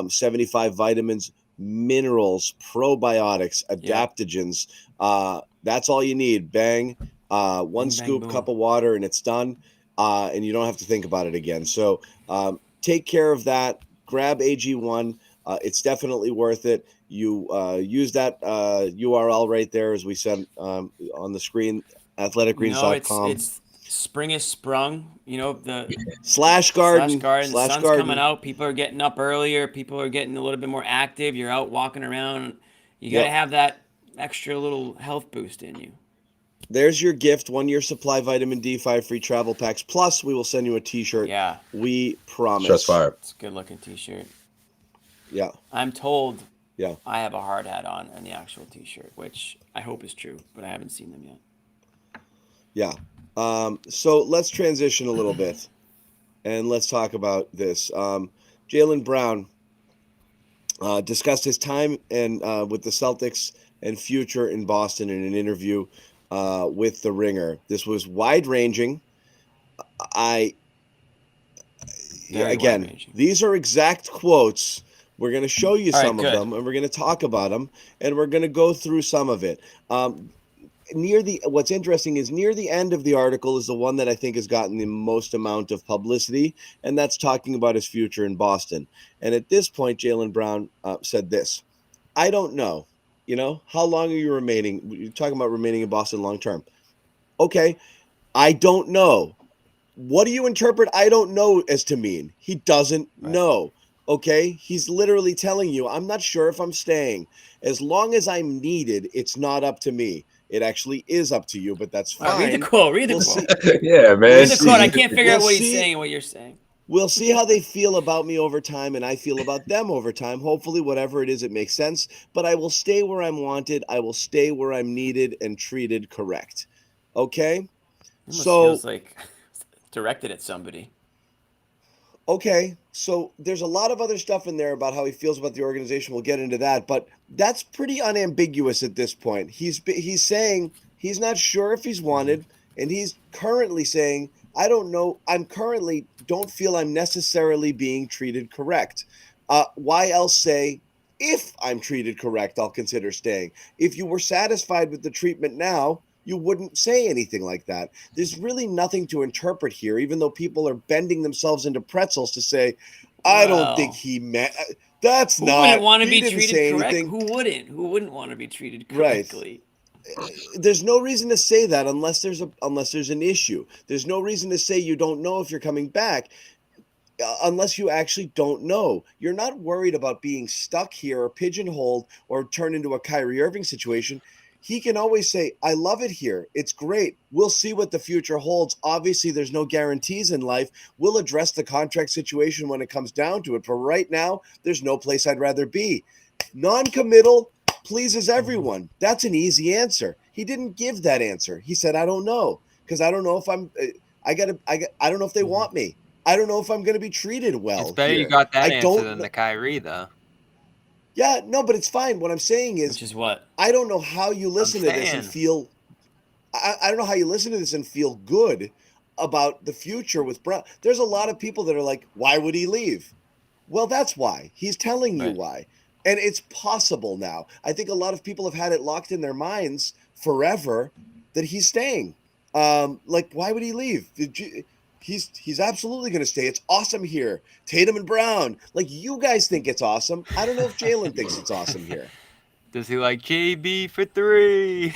75 vitamins, minerals, probiotics, adaptogens. That's all you need. Bang. One scoop, cup of water, and it's done. And you don't have to think about it again. So take care of that. Grab AG1. It's definitely worth it. You use that URL right there, as we said on the screen, athleticgreens.com. It's spring is sprung. The /garden. The sun's coming out. People are getting up earlier. People are getting a little bit more active. You're out walking around. You got to have that extra little health boost in you. There's your gift, 1 year supply, vitamin D, 5 free travel packs. Plus, we will send you a t-shirt. Yeah. We promise. Shots fired. It's a good looking t-shirt. Yeah. I'm told Yeah. I have a hard hat on the actual T-shirt, which I hope is true, but I haven't seen them yet. Yeah. So let's transition a little bit, and let's talk about this. Jaylen Brown discussed his time and with the Celtics and future in Boston in an interview with The Ringer. This was wide ranging. I Very wide Again, ranging. these are exact quotes. We're going to show you All right, some of good. them, and we're going to talk about them, and we're going to go through some of it. What's interesting is near the end of the article is the one that I think has gotten the most amount of publicity, and that's talking about his future in Boston. And at this point, Jaylen Brown said this: "I don't know. How long are you remaining? You're talking about remaining in Boston long term. Okay, I don't know. What do you interpret I don't know as to mean? He doesn't know. Okay? He's literally telling you, I'm not sure if I'm staying. As long as I'm needed, it's not up to me. It actually is up to you, but that's fine. All right, read the quote. Read the We'll quote. see. Yeah, man. Read the quote. I can't figure out We'll what he's see. saying and what you're saying. We'll see how they feel about me over time, and I feel about them over time. Hopefully, whatever it is, it makes sense. But I will stay where I'm wanted. I will stay where I'm needed and treated correct. Okay? Almost feels like directed at somebody. Okay, so there's a lot of other stuff in there about how he feels about the organization. We'll get into that, but that's pretty unambiguous at this point. He's saying he's not sure if he's wanted, and he's currently saying, I don't know. I'm currently don't feel I'm necessarily being treated correct. Why else say if I'm treated correct, I'll consider staying. If you were satisfied with the treatment now, you wouldn't say anything like that. There's really nothing to interpret here, even though people are bending themselves into pretzels to say, I don't think he meant that's Who not. wouldn't want to He be didn't treated say correct? anything. Who wouldn't? Who wouldn't want to be treated Right. correctly? There's no reason to say that unless there's an issue. There's no reason to say you don't know if you're coming back. Unless you actually don't know. You're not worried about being stuck here or pigeonholed or turn into a Kyrie Irving situation. He can always say, I love it here. It's great. We'll see what the future holds. Obviously, there's no guarantees in life. We'll address the contract situation when it comes down to it. But right now, there's no place I'd rather be. Non-committal pleases everyone. That's an easy answer. He didn't give that answer. He said, I don't know. Because I don't know if I don't know if they want me. I don't know if I'm going to be treated well. It's better here. you got that I answer don't than know. the Kyrie, though. Yeah, no, but it's fine. What I'm saying is, Which is what? I don't know how you listen to this and feel. I don't know how you listen to this and feel good about the future with Brown. There's a lot of people that are like, why would he leave? Well, that's why. He's telling you why. And it's possible now. I think a lot of people have had it locked in their minds forever that he's staying. Like, why would he leave? He's absolutely going to stay. It's awesome here. Tatum and Brown. Like, you guys think it's awesome. I don't know if Jaylen thinks it's awesome here. Does he like JB for 3?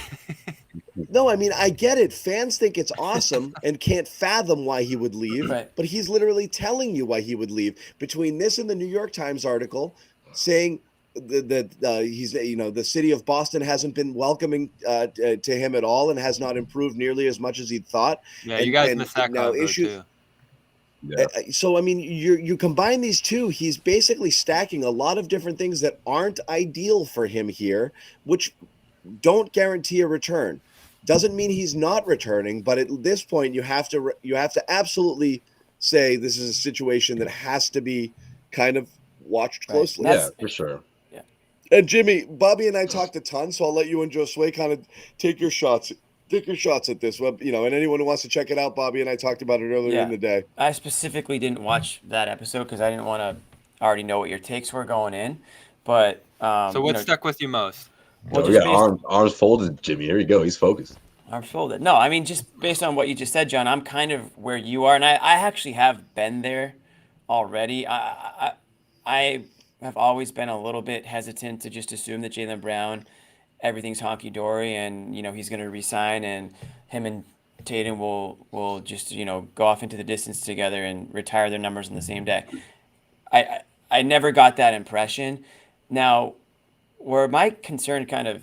No, I mean, I get it. Fans think it's awesome and can't fathom why he would leave, but he's literally telling you why he would leave. Between this and the New York Times article saying that he's, the city of Boston hasn't been welcoming to him at all and has not improved nearly as much as he'd thought. Yeah, you guys missed that now issue. too. Yeah. So, I mean, you combine these two, he's basically stacking a lot of different things that aren't ideal for him here, which don't guarantee a return. Doesn't mean he's not returning, but at this point, you have to absolutely say this is a situation that has to be kind of watched closely. Yeah, for sure. Yeah. And Jimmy, Bobby and I talked a ton, so I'll let you and Josue kind of take your shots at this. And anyone who wants to check it out, Bobby and I talked about it earlier in the day. I specifically didn't watch that episode because I didn't want to already know what your takes were going in. But so what stuck with you most? Well, we got arms folded, Jimmy. Here you go. He's focused. Arms folded. No, I mean, just based on what you just said, John, I'm kind of where you are, and I actually have been there already. I have always been a little bit hesitant to just assume that Jaylen Brown, everything's honky-dory, and, he's going to resign, and him and Tatum will just, go off into the distance together and retire their numbers on the same day. I never got that impression. Now, where my concern kind of,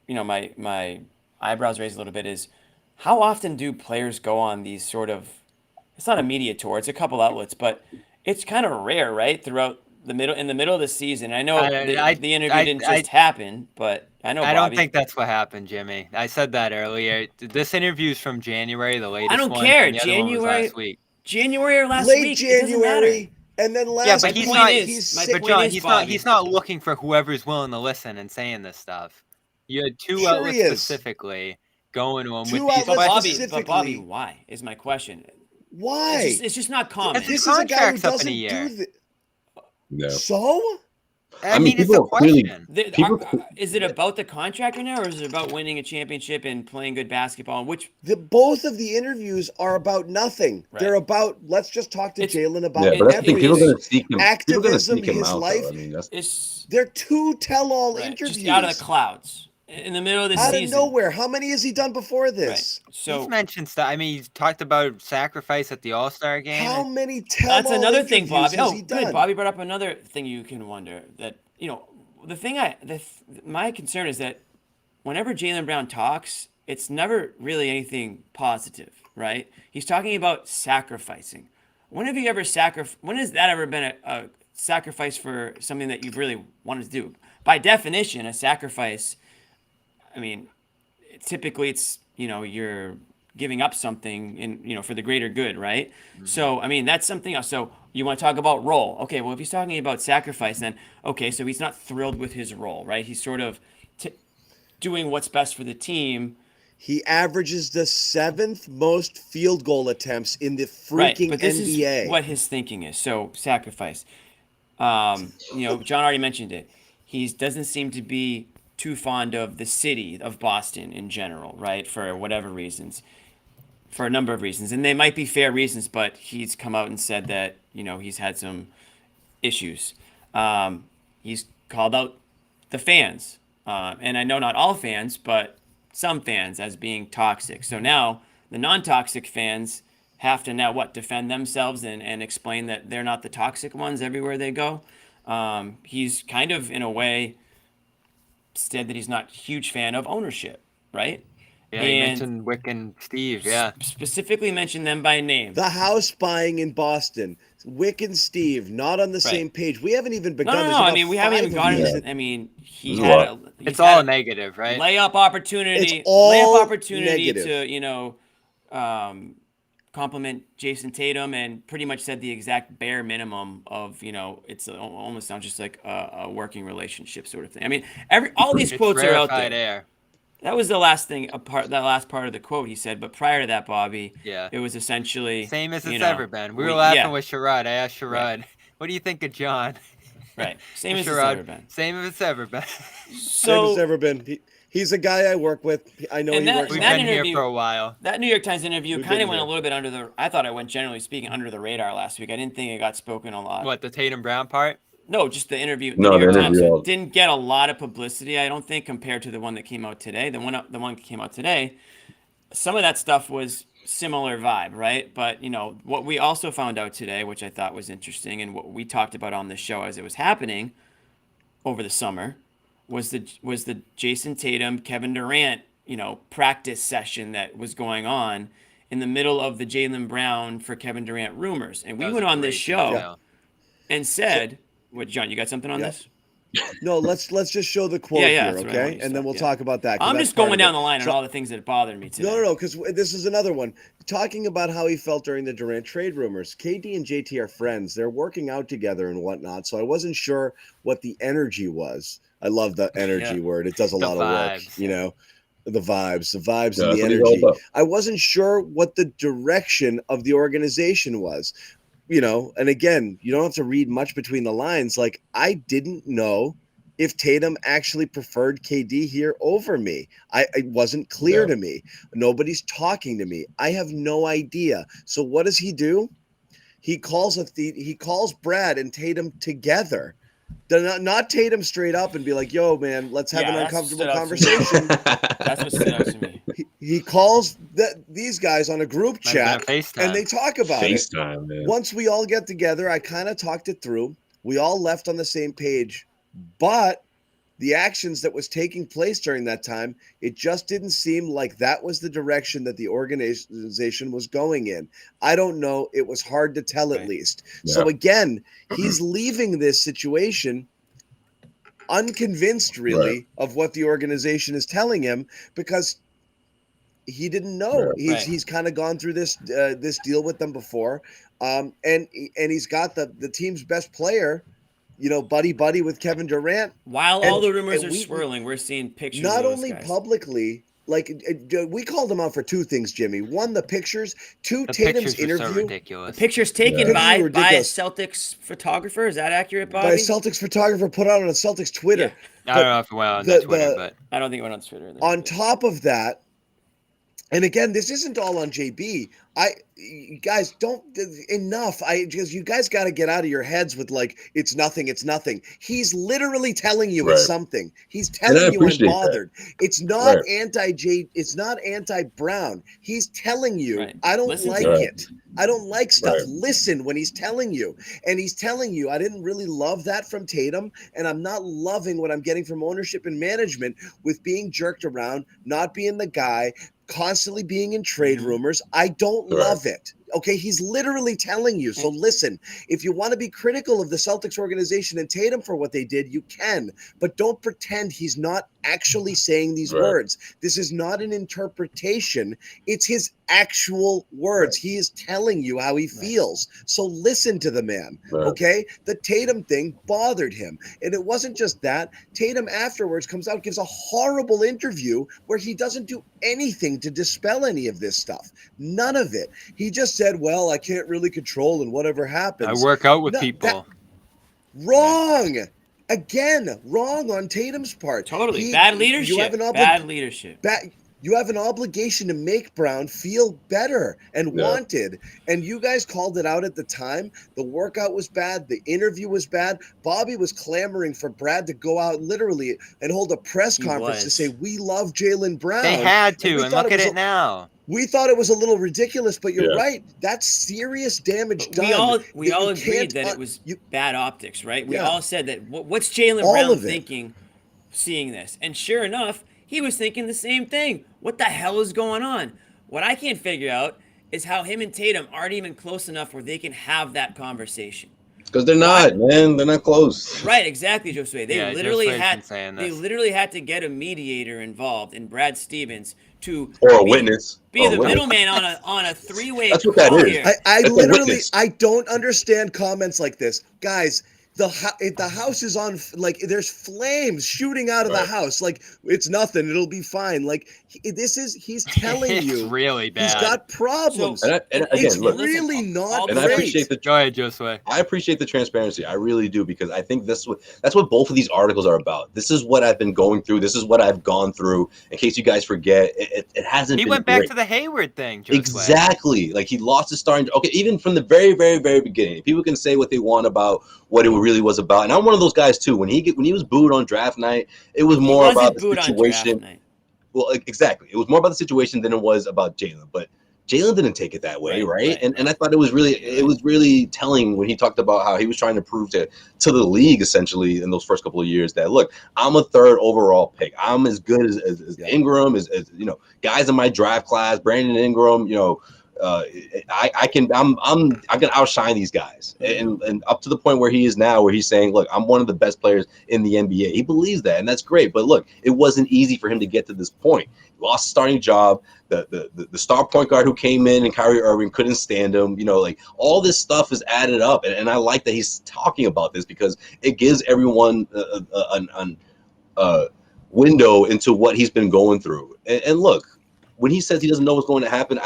my eyebrows raised a little bit is how often do players go on these sort of, it's not a media tour, it's a couple outlets, but it's kind of rare, right? Throughout in the middle of the season. I know the interview didn't just happen, but I know Bobby. I don't think that's what happened, Jimmy. I said that earlier. This interview's from January, the latest one. I don't care. And the other one was last week. January or last Late week. January, and then last. Yeah, but he's not looking for whoever's willing to listen and saying this stuff. You had two outlets specifically going to him with these questions. But Bobby, why is my question? Why? It's just not common. This is a guy who doesn't do No. So? I mean, it's a question. Is it about the contract right now, or is it about winning a championship and playing good basketball? Both of the interviews are about nothing. Right. They're about, let's just talk to Jalen about everything. People are going to seek him. Activism, seek him his out, life. I mean, they're two tell-all interviews. Just out of the clouds. In the middle of the season. Out of nowhere. How many has he done before this? Right. So he's mentioned stuff. I mean, he's talked about sacrifice at the All-Star game. How many tell-all That's another thing, Bobby. Has he done? Good. Bobby brought up another thing you can wonder. That, my concern is that whenever Jaylen Brown talks, it's never really anything positive, right? He's talking about sacrificing. When has that ever been a sacrifice for something that you've really wanted to do? By definition, a sacrifice, I mean, typically it's, you're giving up something for the greater good, right? Mm-hmm. So, I mean, that's something else. So you want to talk about role. Okay, well, if he's talking about sacrifice, then, okay, so he's not thrilled with his role, right? He's sort of doing what's best for the team. He averages the 7th most field goal attempts in the freaking but this NBA. Is what his thinking is. So sacrifice. John already mentioned it. He doesn't seem to be too fond of the city of Boston in general, right? For whatever reasons, for a number of reasons, and they might be fair reasons, but he's come out and said that, he's had some issues. He's called out the fans, and I know not all fans, but some fans as being toxic. So now the non-toxic fans have to now defend themselves and explain that they're not the toxic ones everywhere they go. He's kind of, in a way, said that he's not a huge fan of ownership, right? Yeah, he mentioned Wick and Steve, specifically mentioned them by name. The house buying in Boston. Wick and Steve, not on the same page. We haven't even begun. No. I mean, we haven't even gotten it. I mean, it's all negative, right? Layup opportunity. It's all layup opportunity negative. To, compliment Jason Tatum, and pretty much said the exact bare minimum of, it's almost sounds just like a working relationship sort of thing. I mean, all these quotes are out there. That was the last thing, that last part of the quote he said. But prior to that, Bobby, it was essentially same as it's ever been. We were laughing with Sherrod. I asked Sherrod, what do you think of John? Right. Same as it's ever been. Same as it's ever been. Same as ever been. He's a guy I work with. I know he works. We've been here for a while. That New York Times interview kind of went a little bit I thought it went, generally speaking, under the radar last week. I didn't think it got spoken a lot. What, the Tatum Brown part? No, just the interview. The New York Times didn't get a lot of publicity, I don't think, compared to the one that came out today. The one that came out today, some of that stuff was similar vibe, right? But, what we also found out today, which I thought was interesting, and what we talked about on the show as it was happening over the summer, was the Jason Tatum, Kevin Durant, practice session that was going on in the middle of the Jaylen Brown for Kevin Durant rumors. And we went on this show and said, what, John, you got something on this? No, let's just show the quote here, okay? And then we'll talk about that. I'm just going down the line on all the things that bothered me today. No, because this is another one. Talking about how he felt during the Durant trade rumors. KD and JT are friends. They're working out together and whatnot, so I wasn't sure what the energy was. I love the energy word. It does a lot of work, the vibes and the energy. I wasn't sure what the direction of the organization was. And again, you don't have to read much between the lines. Like, I didn't know if Tatum actually preferred KD here over me. It wasn't clear to me. Nobody's talking to me. I have no idea. So what does he do? He calls Brad and Tatum together. Not Tatum straight up and be like, yo, man, let's have an uncomfortable conversation. That's what stood out to me. He calls these guys on a group chat and they talk about FaceTime, it. Man. Once we all get together, I kind of talked it through. We all left on the same page, but the actions that was taking place during that time, it just didn't seem like that was the direction that the organization was going in. I don't know. It was hard to tell, at least. Yeah. So again, he's leaving this situation unconvinced, really, of what the organization is telling him, because he didn't know. He's kind of gone through this this deal with them before, and he's got the team's best player, buddy with Kevin Durant. While all the rumors are swirling, we're seeing pictures. Not of those only guys. Publicly, like we called him out for two things, Jimmy. One, the pictures. Two, Tatum's interview. So ridiculous. The pictures taken by a Celtics photographer. Is that accurate, Bobby? By a Celtics photographer put out on a Celtics Twitter. Yeah. I don't know if it went on Twitter, but I don't think it went on Twitter either. On top of that, and again, this isn't all on JB. You guys don't enough. Because you guys got to get out of your heads with like it's nothing. He's literally telling you it's something. He's telling you I'm bothered. It's not anti-J. It's not anti-Brown. He's telling you I don't like it. I don't like stuff. Listen when he's telling you, and he's telling you I didn't really love that from Tatum, and I'm not loving what I'm getting from ownership and management with being jerked around, not being the guy, constantly being in trade rumors. I don't love it. Okay, he's literally telling you. So listen, if you want to be critical of the Celtics organization and Tatum for what they did, you can, but don't pretend he's not actually saying these words. This is not an interpretation. It's his actual words. He is telling you how he feels. So listen to the man, okay? The Tatum thing bothered him. And it wasn't just that. Tatum afterwards comes out, gives a horrible interview where he doesn't do anything to dispel any of this stuff. None of it. He just said, well, I can't really control and whatever happens. I work out with people. Wrong. Again, wrong on Tatum's part. Totally. Bad leadership. Bad leadership. You have an obligation to make Brown feel better and wanted. And you guys called it out at the time. The workout was bad. The interview was bad. Bobby was clamoring for Brad to go out literally and hold a press conference to say, we love Jaylen Brown. They had to, and look at it now. We thought it was a little ridiculous, but you're right. That's serious damage done. We all agreed that it was bad optics, right? We all said that. What's Jaylen Brown thinking, seeing this? And sure enough, he was thinking the same thing. What the hell is going on? What I can't figure out is how him and Tatum aren't even close enough where they can have that conversation. Because they're not, man. They're not close. Right, exactly, Josue. They literally had to get a mediator involved in Brad Stevens or a witness. Be the middleman on a three-way. That's what that is. I literally don't understand comments like this, guys. The house is on, like, there's flames shooting out of the house. Like, it's nothing. It'll be fine. Like, he's telling you. It's really bad. He's got problems. So, and again, it's look, really not and great. I appreciate the Go ahead, Josue. I appreciate the transparency. I really do, because I think that's what both of these articles are about. This is what I've been going through. This is what I've gone through. In case you guys forget, it hasn't. He been went great. back to the Hayward thing. Josue. Exactly. Like, he lost his starting. Okay, even from the very, very, very beginning, people can say what they want about what it really was about, and I'm one of those guys too. When he was booed on draft night, it was more about the situation. Well, exactly. It was more about the situation than it was about Jaylen. But Jaylen didn't take it that way, right? And I thought it was really telling when he talked about how he was trying to prove to the league, essentially, in those first couple of years, that look, I'm a third overall pick. I'm as good as Ingram, as guys in my draft class, Brandon Ingram, I can outshine these guys, and up to the point where he is now, where he's saying, look, I'm one of the best players in the NBA. He believes that, and that's great. But look, it wasn't easy for him to get to this point. He lost a starting job. The star point guard who came in, and Kyrie Irving, couldn't stand him. Like, all this stuff is added up, and I like that he's talking about this, because it gives everyone a window into what he's been going through. And look, when he says he doesn't know what's going to happen,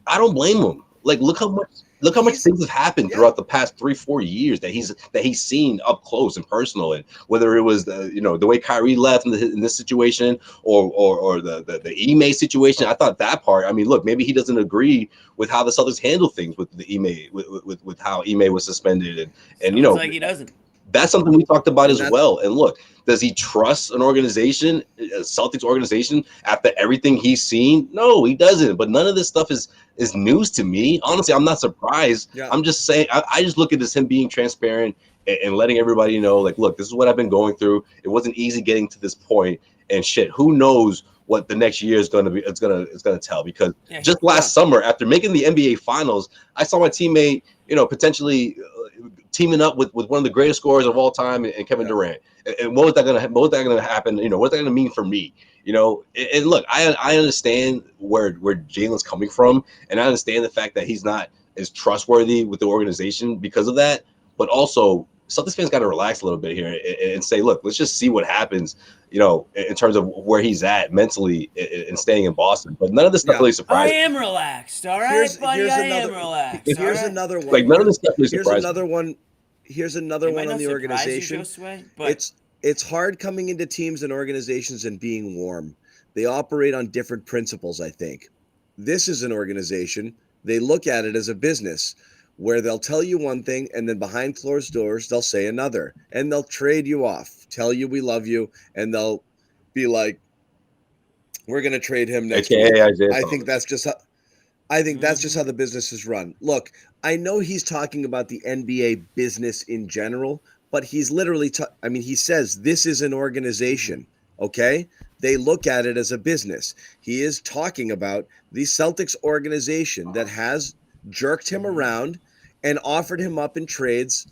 I don't blame him. Like, look how much things have happened throughout the past 3-4 years that he's seen up close and personal. And whether it was the way Kyrie left in this situation, or the Ime situation, I thought that part. I mean, look, maybe he doesn't agree with how the Celtics handle things with the Ime, with how Ime was suspended, and like he doesn't. That's something we talked about And as well. And look, does he trust an organization, a Celtics organization, after everything he's seen? No, he doesn't. But none of this stuff is news to me. Honestly, I'm not surprised. Yeah. I'm just saying, I just look at this him being transparent and letting everybody know, like, look, this is what I've been going through. It wasn't easy getting to this point, and shit, who knows what the next year is going to be? It's gonna tell, because just last summer, after making the NBA Finals, I saw my teammate, potentially teaming up with one of the greatest scorers of all time, and Kevin Durant. And what was that gonna happen? What's that gonna mean for me? And look, I understand where Jalen's coming from, and I understand the fact that he's not as trustworthy with the organization because of that. But also, Celtics fans got to relax a little bit here and say, look, let's just see what happens, in terms of where he's at mentally and staying in Boston. But none of this stuff really surprised me. I am relaxed, all right, buddy. I am relaxed. Here's another one. Like, none of this stuff really Here's surprised another me. one. Here's another one on the organization. It's hard coming into teams and organizations and being warm. They operate on different principles, I think. This is an organization. They look at it as a business, where they'll tell you one thing and then behind closed doors they'll say another, and they'll trade you off, tell you we love you, and they'll be like, we're going to trade him next week. I think that's just how the business is run. Look, I know he's talking about the NBA business in general, but he's literally he says this is an organization, okay? They look at it as a business. He is talking about the Celtics organization that has jerked him around and offered him up in trades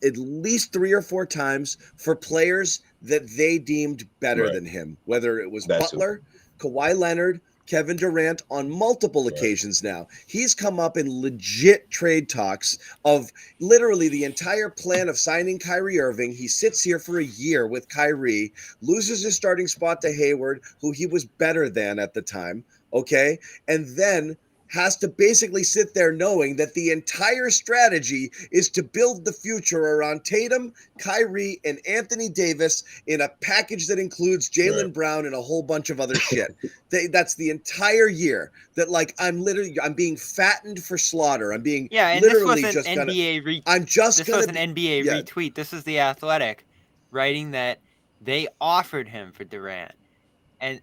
at least 3 or 4 times for players that they deemed better than him, whether it was Butler, Kawhi Leonard, Kevin Durant, on multiple occasions now. He's come up in legit trade talks of literally the entire plan of signing Kyrie Irving. He sits here for a year with Kyrie, loses his starting spot to Hayward, who he was better than at the time, okay? And then has to basically sit there knowing that the entire strategy is to build the future around Tatum, Kyrie, and Anthony Davis in a package that includes Jaylen Brown and a whole bunch of other shit. That's the entire year that, like, I'm being fattened for slaughter. I'm being literally this was an NBA retweet. This is The Athletic writing that they offered him for Durant. And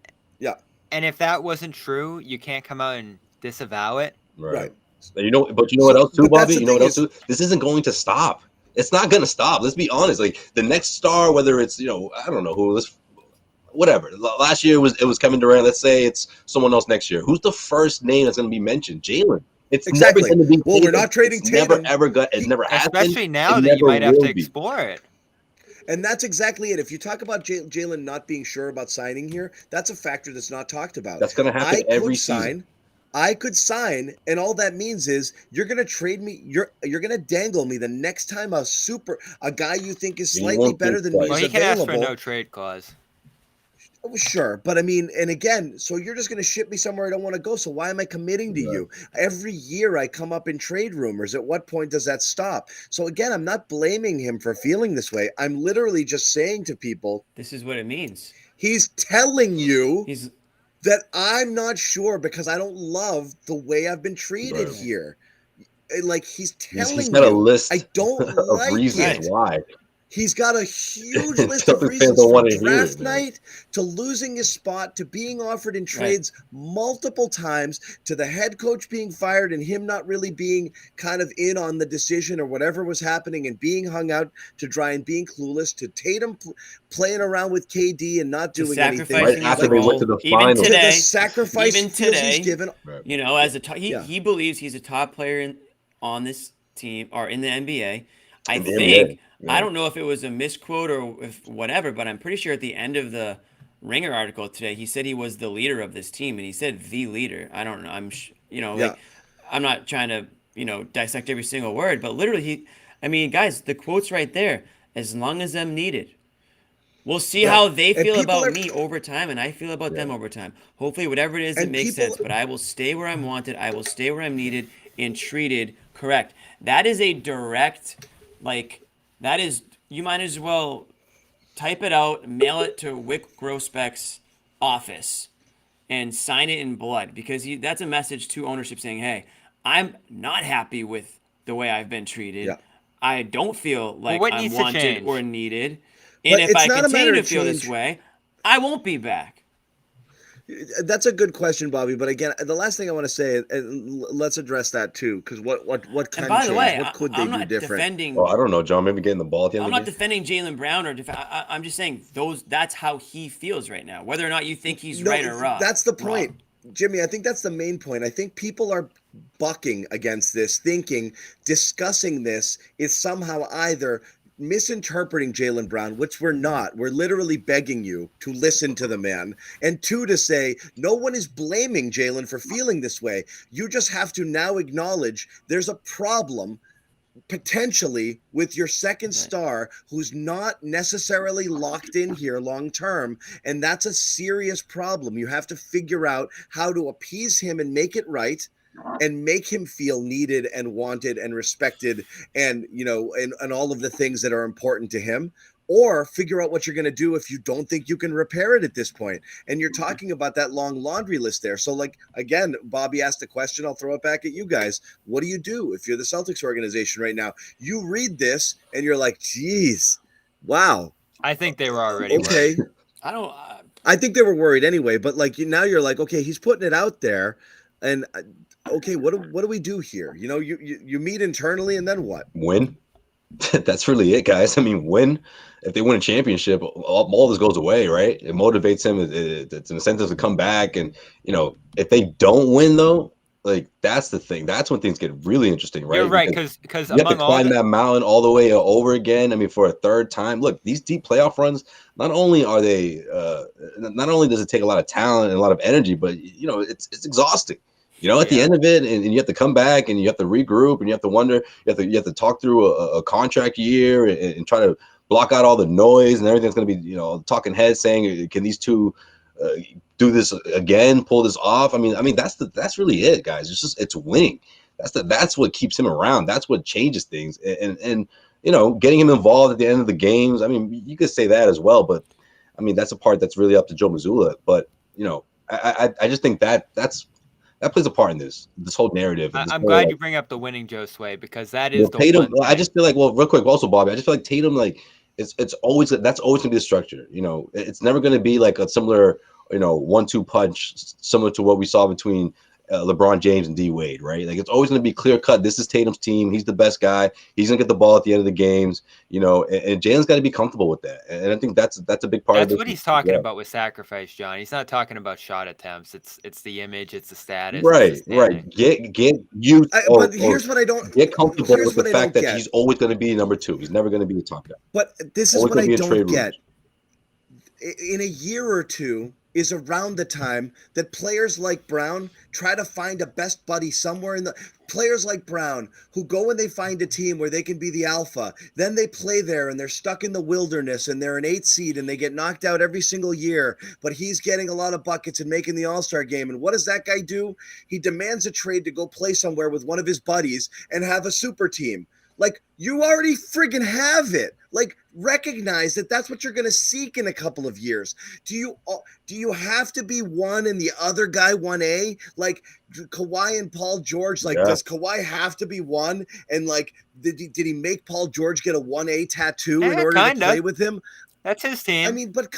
if that wasn't true, you can't come out and disavow it. Right. But you know what else too, Bobby? You know what else too? This isn't going to stop. It's not going to stop. Let's be honest. Like, the next star, whether it's, I don't know who, whatever. Last year it was Kevin Durant. Let's say it's someone else next year. Who's the first name that's going to be mentioned? Jalen. It's never going to be. Well, we're not trading Tatum. It never happened. Especially now that you might have to explore it. And that's exactly it. If you talk about Jalen not being sure about signing here, that's a factor that's not talked about. That's going to happen every season. I could sign, and all that means is you're going to trade me. You're going to dangle me the next time a guy you think is slightly better than me is available. Well, he can ask for a no trade clause. Oh, sure, but I mean, and again, so you're just going to ship me somewhere I don't want to go. So why am I committing to you? Every year I come up in trade rumors. At what point does that stop? So again, I'm not blaming him for feeling this way. I'm literally just saying to people, this is what it means. He's telling you that I'm not sure because I don't love the way I've been treated here. Like, he's telling he's got a list I don't of like reasons why. He's got a huge list of reasons from draft night to losing his spot to being offered in trades multiple times to the head coach being fired and him not really being kind of in on the decision or whatever was happening and being hung out to dry and being clueless to Tatum playing around with KD and not doing anything. Right after they went to the finals. To the sacrifice he's given. As he believes he's a top player on this team or in the NBA. I don't know if it was a misquote or if whatever, but I'm pretty sure at the end of the Ringer article today, he said he was the leader of this team, and he said the leader. I don't know. I'm not trying to, dissect every single word, but literally guys, the quote's right there. As long as I'm needed. We'll see how they feel about me over time, and I feel about them over time. Hopefully, whatever it is, it makes sense, but I will stay where I'm wanted. I will stay where I'm needed and treated correct. That is a direct, you might as well type it out, mail it to Wyc Grousbeck's office, and sign it in blood, because that's a message to ownership saying, hey, I'm not happy with the way I've been treated. I don't feel like what I'm needs to wanted change? or needed. But And if it's I not a matter continue of to feel this change. way, I won't be back. That's a good question, Bobby. But again, the last thing I want to say, and let's address that too, because what And can by the change? way, What could they I'm do not different? defending. I don't know, John. Maybe getting the ball at the end I'm of the not game. defending Jaylen Brown I'm just saying that's how he feels right now. Whether or not you think he's No, right or wrong. that's the point, Jimmy. I think that's the main point. I think people are bucking against this, thinking discussing this is somehow either misinterpreting Jaylen Brown, which we're not. We're literally begging you to listen to the man. And two, to say no one is blaming Jaylen for feeling this way. You just have to now acknowledge there's a problem potentially with your second star who's not necessarily locked in here long term, and that's a serious problem. You have to figure out how to appease him and make it right and make him feel needed and wanted and respected, and and all of the things that are important to him, or figure out what you're going to do if you don't think you can repair it at this point. And you're talking about that long laundry list there. So, like, again, Bobby asked a question. I'll throw it back at you guys. What do you do if you're the Celtics organization right now? You read this and you're like, geez, wow. I think they were already okay. worried. I think they were worried anyway, but like now you're like, okay, he's putting it out there, and okay, what do we do here? You meet internally, and then what? Win. That's really it, guys. I mean, win. If they win a championship, all this goes away, right? It motivates him. It's an incentive to come back. And, if they don't win, though, like, that's the thing. That's when things get really interesting, right? You're right, because you have to climb that mountain all the way over again. I mean, for a third time. Look, these deep playoff runs, not only are they, not only does it take a lot of talent and a lot of energy, but, it's exhausting. At the end of it, and you have to come back and you have to regroup and you have to wonder, you have to talk through a contract year and try to block out all the noise and everything's going to be, talking heads saying, can these two do this again, pull this off? I mean, that's really it, guys. It's winning. That's what keeps him around. That's what changes things. And getting him involved at the end of the games. I mean, you could say that as well, but I mean, that's a part that's really up to Joe Mazzulla. But, I just think that plays a part in this whole narrative. I'm glad you bring up the winning Josue, because that is the Tatum. one I just feel like, real quick, also Bobby, I just feel like Tatum, like that's always gonna be the structure. It's never gonna be like a similar, 1-2 punch similar to what we saw between LeBron James and D Wade, right? Like, it's always going to be clear cut. This is Tatum's team. He's the best guy. He's going to get the ball at the end of the games, and Jalen's got to be comfortable with that. And I think that's a big part of it. That's what he's talking about with sacrifice, John. He's not talking about shot attempts. It's the image, it's the status. Right. Get used. But here's what I don't get comfortable with the fact that he's always going to be number 2. He's never going to be a top guy. But this is what I don't get. In a year or two is around the time that players like Brown try to find a best buddy somewhere in the players like Brown who go and they find a team where they can be the alpha. Then they play there and they're stuck in the wilderness and they're an 8 seed and they get knocked out every single year, but he's getting a lot of buckets and making the All-Star game. And what does that guy do? He demands a trade to go play somewhere with one of his buddies and have a super team. Like, you already friggin' have it. Like, recognize that that's what you're going to seek in a couple of years. Do you have to be 1 and the other guy 1A? Like, Kawhi and Paul George, like, does Kawhi have to be 1? And, like, did he make Paul George get a 1A tattoo in order to play with him? That's his team. I mean, but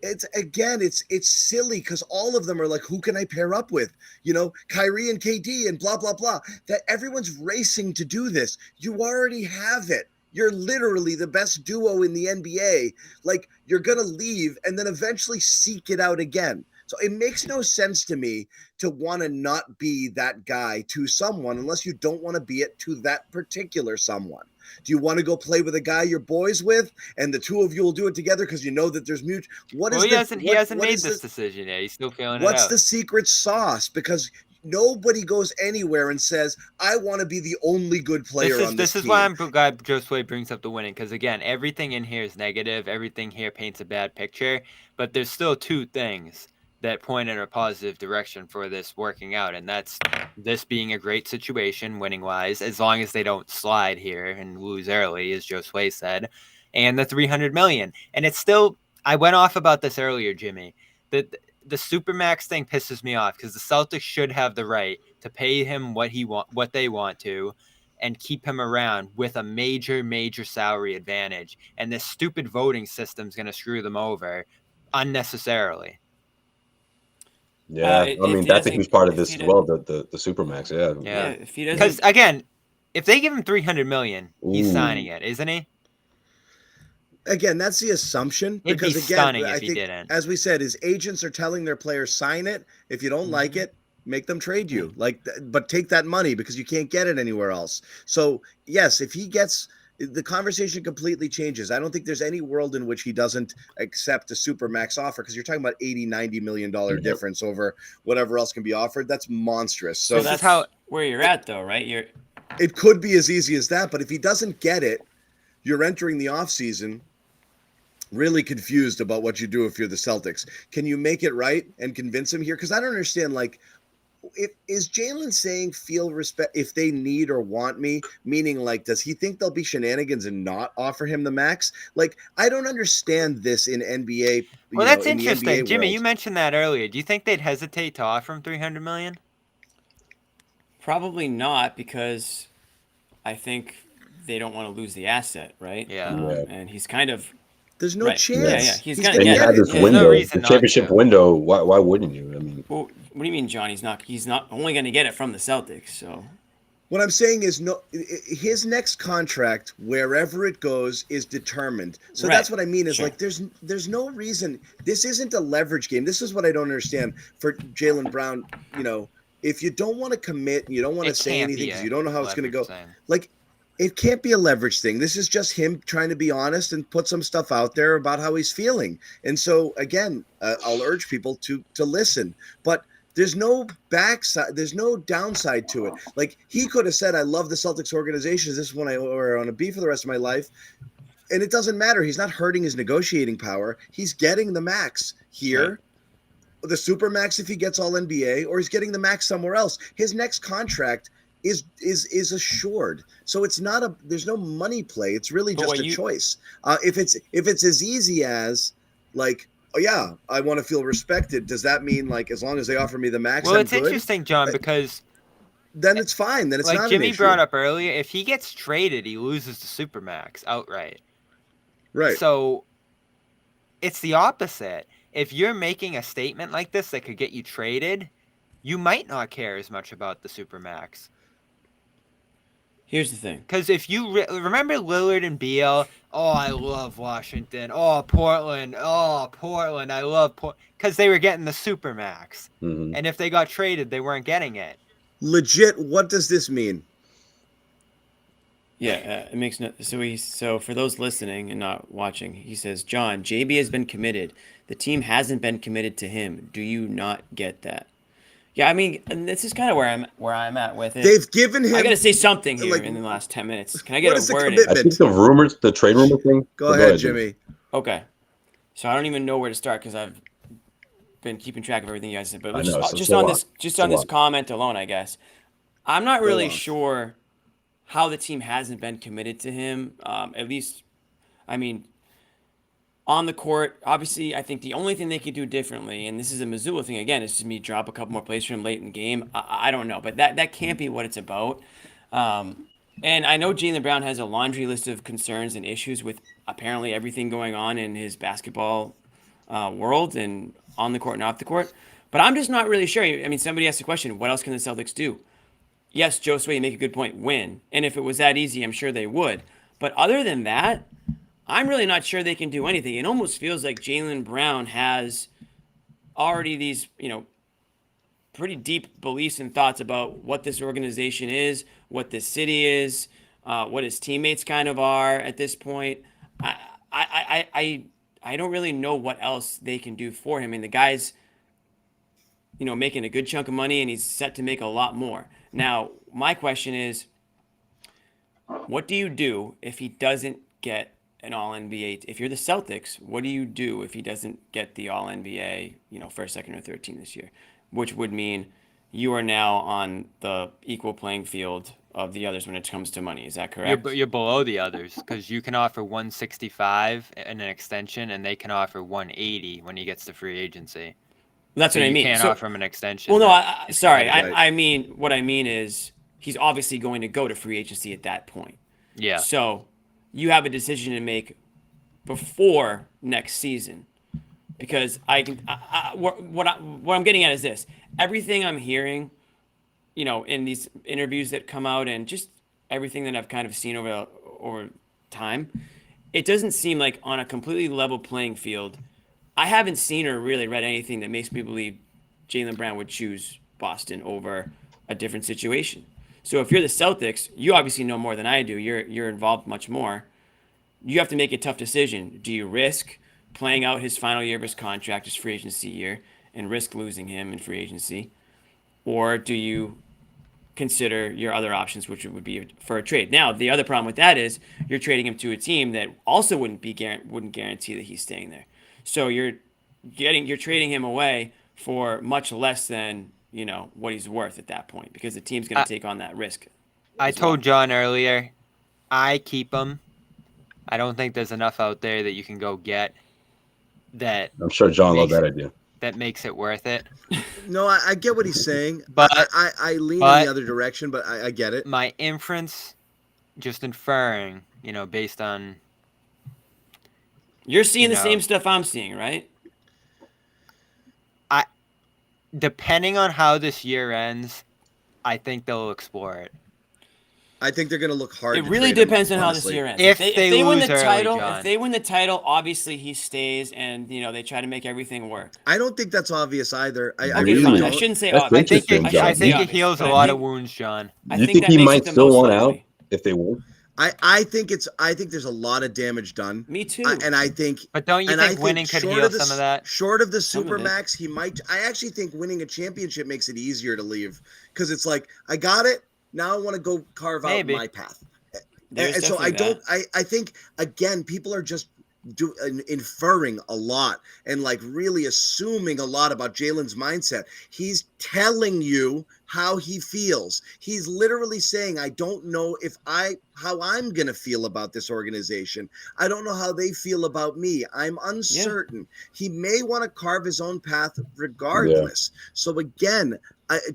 it's silly because all of them are like, who can I pair up with? Kyrie and KD and blah, blah, blah. That everyone's racing to do this. You already have it. You're literally the best duo in the NBA. Like, you're going to leave and then eventually seek it out again. So it makes no sense to me to want to not be that guy to someone unless you don't want to be it to that particular someone. Do you want to go play with a guy you're boys with, and the two of you will do it together because you know that there's mutual? He hasn't made this decision yet. He's still feeling it out. What's the secret sauce? Because nobody goes anywhere and says, I want to be the only good player on this team. This is why I'm glad Josue brings up the winning, because, again, everything in here is negative. Everything here paints a bad picture. But there's still 2 things that point in a positive direction for this working out, and that's this being a great situation winning-wise, as long as they don't slide here and lose early, as Josue said, and the $300 million. And it's still, I went off about this earlier, Jimmy, that the Supermax thing pisses me off because the Celtics should have the right to pay him what they want to, and keep him around with a major salary advantage. And this stupid voting system is going to screw them over unnecessarily. Yeah, If I mean he that's a doesn't- huge part of if this he as does- well. The Supermax, Yeah, yeah. if he Because doesn't, again, if they give him $300 million, he's Ooh. signing it, isn't he? Again, that's the assumption. It'd be Because again, stunning I if he think, didn't. as we said, his agents are telling their players sign it. If you don't like it, make them trade you. But take that money because you can't get it anywhere else. So yes, if he gets, the conversation completely changes. I don't think there's any world in which he doesn't accept a super max offer, because you're talking about $80-90 million difference over whatever else can be offered. That's monstrous. so So that's how- where you're at, though, right? it could be as easy as that. But if he doesn't get it, you're entering the offseason really confused about what you do if you're the Celtics. Can you make it right and convince him here? Because I don't understand, like, is Jalen saying feel respect if they need or want me? Meaning, like, does he think there'll be shenanigans and not offer him the max? Like, I don't understand this in NBA. Well, that's in the interesting. NBA Jimmy, world. you mentioned that earlier. Do you think they'd hesitate to offer him $300 million? Probably not, because I think they don't want to lose the asset, right? Yeah. And he's kind of There's no right. chance. Yeah. He's gonna gonna And you get had it. this Yeah. window, no reason the not championship to. window. Why wouldn't you? I mean, Well, what do you mean, John? He's not only going to get it from the Celtics. So What I'm saying is, no, his next contract, wherever it goes, is determined. So Right. that's what I mean. Is Sure. like, there's no reason. This isn't a leverage game. This is what I don't understand for Jaylen Brown. If you don't want to commit, you don't want to It say can't anything be because a you don't know how it's going to go. leverage thing. Like, it can't be a leverage thing. This is just him trying to be honest and put some stuff out there about how he's feeling. And so again, I'll urge people to listen, but there's no backside, there's no downside to it. Like, he could have said, I love the Celtics organization. This is when I want to be for the rest of my life. And it doesn't matter. He's not hurting his negotiating power. He's getting the max here. Right. The super max if he gets all NBA, or he's getting the max somewhere else. His next contract is assured. So it's not there's no money play. It's really just a choice. If it's as easy as, like, oh yeah, I want to feel respected, does that mean, like, as long as they offer me the max, Well, I'm it's good? interesting, John, because Then it's fine. Then it's like not Jimmy an issue. brought up earlier, if he gets traded, he loses the Supermax outright. Right. So it's the opposite. If you're making a statement like this that could get you traded, you might not care as much about the Supermax. here's the thing. Because if you remember Lillard and Beal, oh, I love Washington. Oh, Portland. I love Portland. Because they were getting the Supermax. mhm. And if they got traded, they weren't getting it. Legit, what does this mean? Yeah, it makes no. So for those listening and not watching, he says, John, JB has been committed. The team hasn't been committed to him. Do you not get that? Yeah, I mean, and this is kind of where I'm at with it. They've given him. I got to say something here like, in the last 10 minutes. Can I what get is a the word in? commitment? I think the trade rumor thing. Go ahead, Jimmy. Okay. So I don't even know where to start because I've been keeping track of everything you guys said. But I know, so just so on what? this, just So on this what? comment alone, I guess I'm not really on. sure how the team hasn't been committed to him. At least, I mean, on the court, obviously, I think the only thing they could do differently, and this is a Missoula thing again, is to me drop a couple more plays for him late in the game. I don't know, but that can't be what it's about. And I know Jaylen Brown has a laundry list of concerns and issues with apparently everything going on in his basketball world and on the court and off the court. But I'm just not really sure. I mean, somebody asked the question, what else can the Celtics do? Yes, Josue, you make a good point, win. And if it was that easy, I'm sure they would. But other than that, I'm really not sure they can do anything. It almost feels like Jaylen Brown has already these, pretty deep beliefs and thoughts about what this organization is, what this city is, what his teammates kind of are at this point. I don't really know what else they can do for him. I mean, the guy's, making a good chunk of money and he's set to make a lot more. Now, my question is, what do you do if he doesn't get an All-NBA? If you're the Celtics, what do you do if he doesn't get the All-NBA, first, second, or third team this year? Which would mean you are now on the equal playing field of the others when it comes to money. Is that correct? You're below the others because you can offer 165 in an extension, and they can offer 180 when he gets to free agency. That's So what I you mean. can't So, offer him an extension. well, no, that is sorry. competitive. I mean, what I mean is he's obviously going to go to free agency at that point. Yeah. So you have a decision to make before next season, because what I'm getting at is this: everything I'm hearing, in these interviews that come out, and just everything that I've kind of seen over time, it doesn't seem like on a completely level playing field. I haven't seen or really read anything that makes me believe Jaylen Brown would choose Boston over a different situation. So if you're the Celtics, you obviously know more than I do. You're involved much more. You have to make a tough decision. Do you risk playing out his final year of his contract, his free agency year, and risk losing him in free agency? Or do you consider your other options, which would be for a trade? Now, the other problem with that is you're trading him to a team that also wouldn't guarantee that he's staying there. So you're trading him away for much less than what he's worth at that point, because the team's going to take on that risk. I told John earlier, I keep him. I don't think there's enough out there that you can go get that. I'm sure John loved that idea. That makes it worth it. No, I get what he's saying, but I lean in the other direction, but I get it. My inference, just inferring, based on... You're seeing the same stuff I'm seeing, right? Depending on how this year ends, I think they'll explore it. I think they're going to look hard. It really depends on how this year ends. If they win lose the early, title, John. if they win the title, obviously he stays, and they try to make everything work. I don't think that's obvious either. I shouldn't say that's obvious. I think it heals a lot of wounds, John. You think he might still want out if they win? I think there's a lot of damage done. Me too. But don't you think winning could heal some of that? Short of the Supermax, he might. I actually think winning a championship makes it easier to leave, because it's like, I got it. Now I want to go carve out my path. And so I think, again, people are just inferring a lot and like really assuming a lot about Jaylen's mindset. He's telling you how he feels. He's literally saying, I don't know how I'm going to feel about this organization. I don't know how they feel about me. I'm uncertain. Yeah. He may want to carve his own path regardless. Yeah. So again,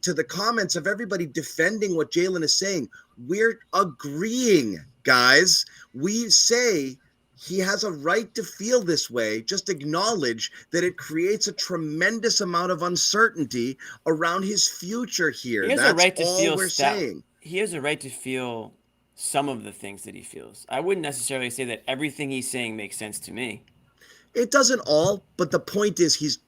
to the comments of everybody defending what Jaylen is saying, we're agreeing, guys. We say he has a right to feel this way. Just acknowledge that it creates a tremendous amount of uncertainty around his future here. He has That's a right to all feel we're saying. He has a right to feel some of the things that he feels. I wouldn't necessarily say that everything he's saying makes sense to me. It doesn't all, but the point is he's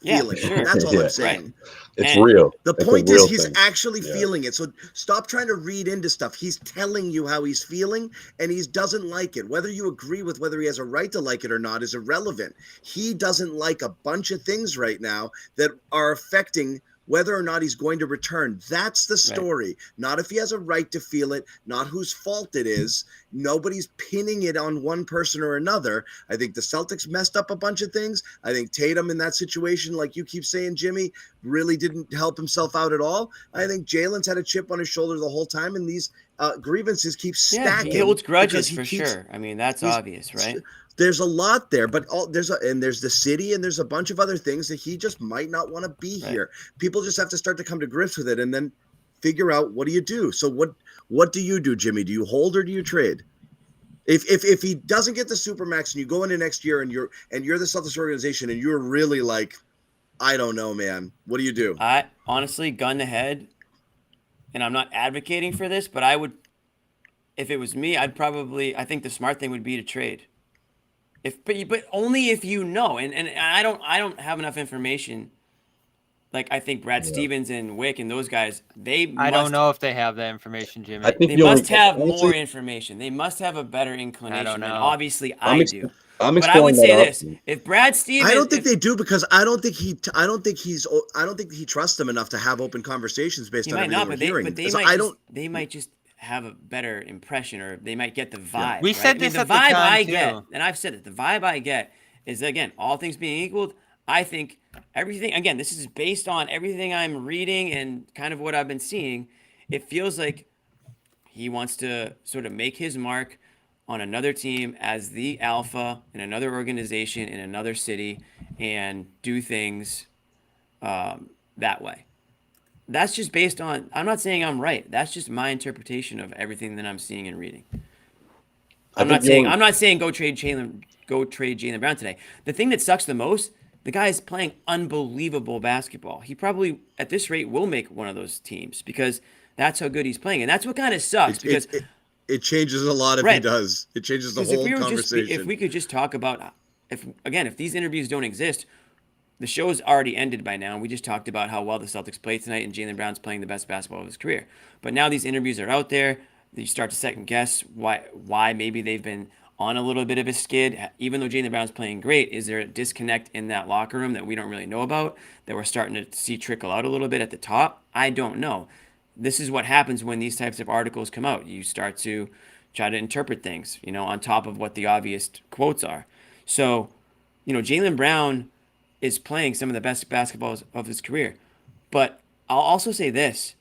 feeling it. Sure. That's all I'm saying. Right. It's real. The point is he's actually feeling it. So stop trying to read into stuff. He's telling you how he's feeling, and he doesn't like it. Whether you agree with whether he has a right to like it or not is irrelevant. He doesn't like a bunch of things right now that are affecting whether or not he's going to return. That's the story. Right. Not if he has a right to feel it, not whose fault it is. Nobody's pinning it on one person or another. I think the Celtics messed up a bunch of things. I think Tatum in that situation, like you keep saying, Jimmy, really didn't help himself out at all. I think Jaylen's had a chip on his shoulder the whole time, and these grievances keep stacking. He holds grudges for sure. I mean, that's obvious, right? There's a lot there, but there's the city, and there's a bunch of other things that he just might not want to be here. People just have to start to come to grips with it, and then figure out, what do you do? So what do you do, Jimmy? Do you hold or do you trade? If he doesn't get the Supermax and you go into next year and you're the Celtics organization and you're really like, I don't know, man, what do you do? I honestly, gun to head, and I'm not advocating for this, but I would, if it was me, I think the smart thing would be to trade. But only if you know, and I don't have enough information. Like, I think Brad Stevens and Wick and those guys, I don't know if they have that information, Jimmy. I think they must have more information. They must have a better inclination. I don't know. And obviously, I do. But I would say this: if Brad Stevens, I don't think they do, because I don't think he trusts them enough to have open conversations based on everything we're hearing. But they might just have a better impression, or they might get the vibe. We said this the at the vibe time I too. get, and I've said it. The vibe I get is, again, all things being equal, I think everything. Again, this is based on everything I'm reading and kind of what I've been seeing. It feels like he wants to sort of make his mark on another team as the alpha in another organization in another city, and do things that way. that's just based on. I'm not saying I'm right. That's just my interpretation of everything that I'm seeing and reading. I'm not saying go trade Jaylen Brown today. The thing that sucks the most, the guy is playing unbelievable basketball. He probably at this rate will make one of those teams because that's how good he's playing, and that's what kind of sucks because it changes a lot if he right. does. It changes the Because whole conversation. if we could just talk about if these interviews don't exist, the show's already ended by now. We just talked about how well the Celtics played tonight, and Jaylen Brown's playing the best basketball of his career. But now these interviews are out there. You start to second guess why maybe they've been on a little bit of a skid. Even though Jaylen Brown's playing great, is there a disconnect in that locker room that we don't really know about, that we're starting to see trickle out a little bit at the top? I don't know. This is what happens when these types of articles come out. You start to try to interpret things, on top of what the obvious quotes are. So, Jaylen Brown is playing some of the best basketballs of his career. But I'll also say this.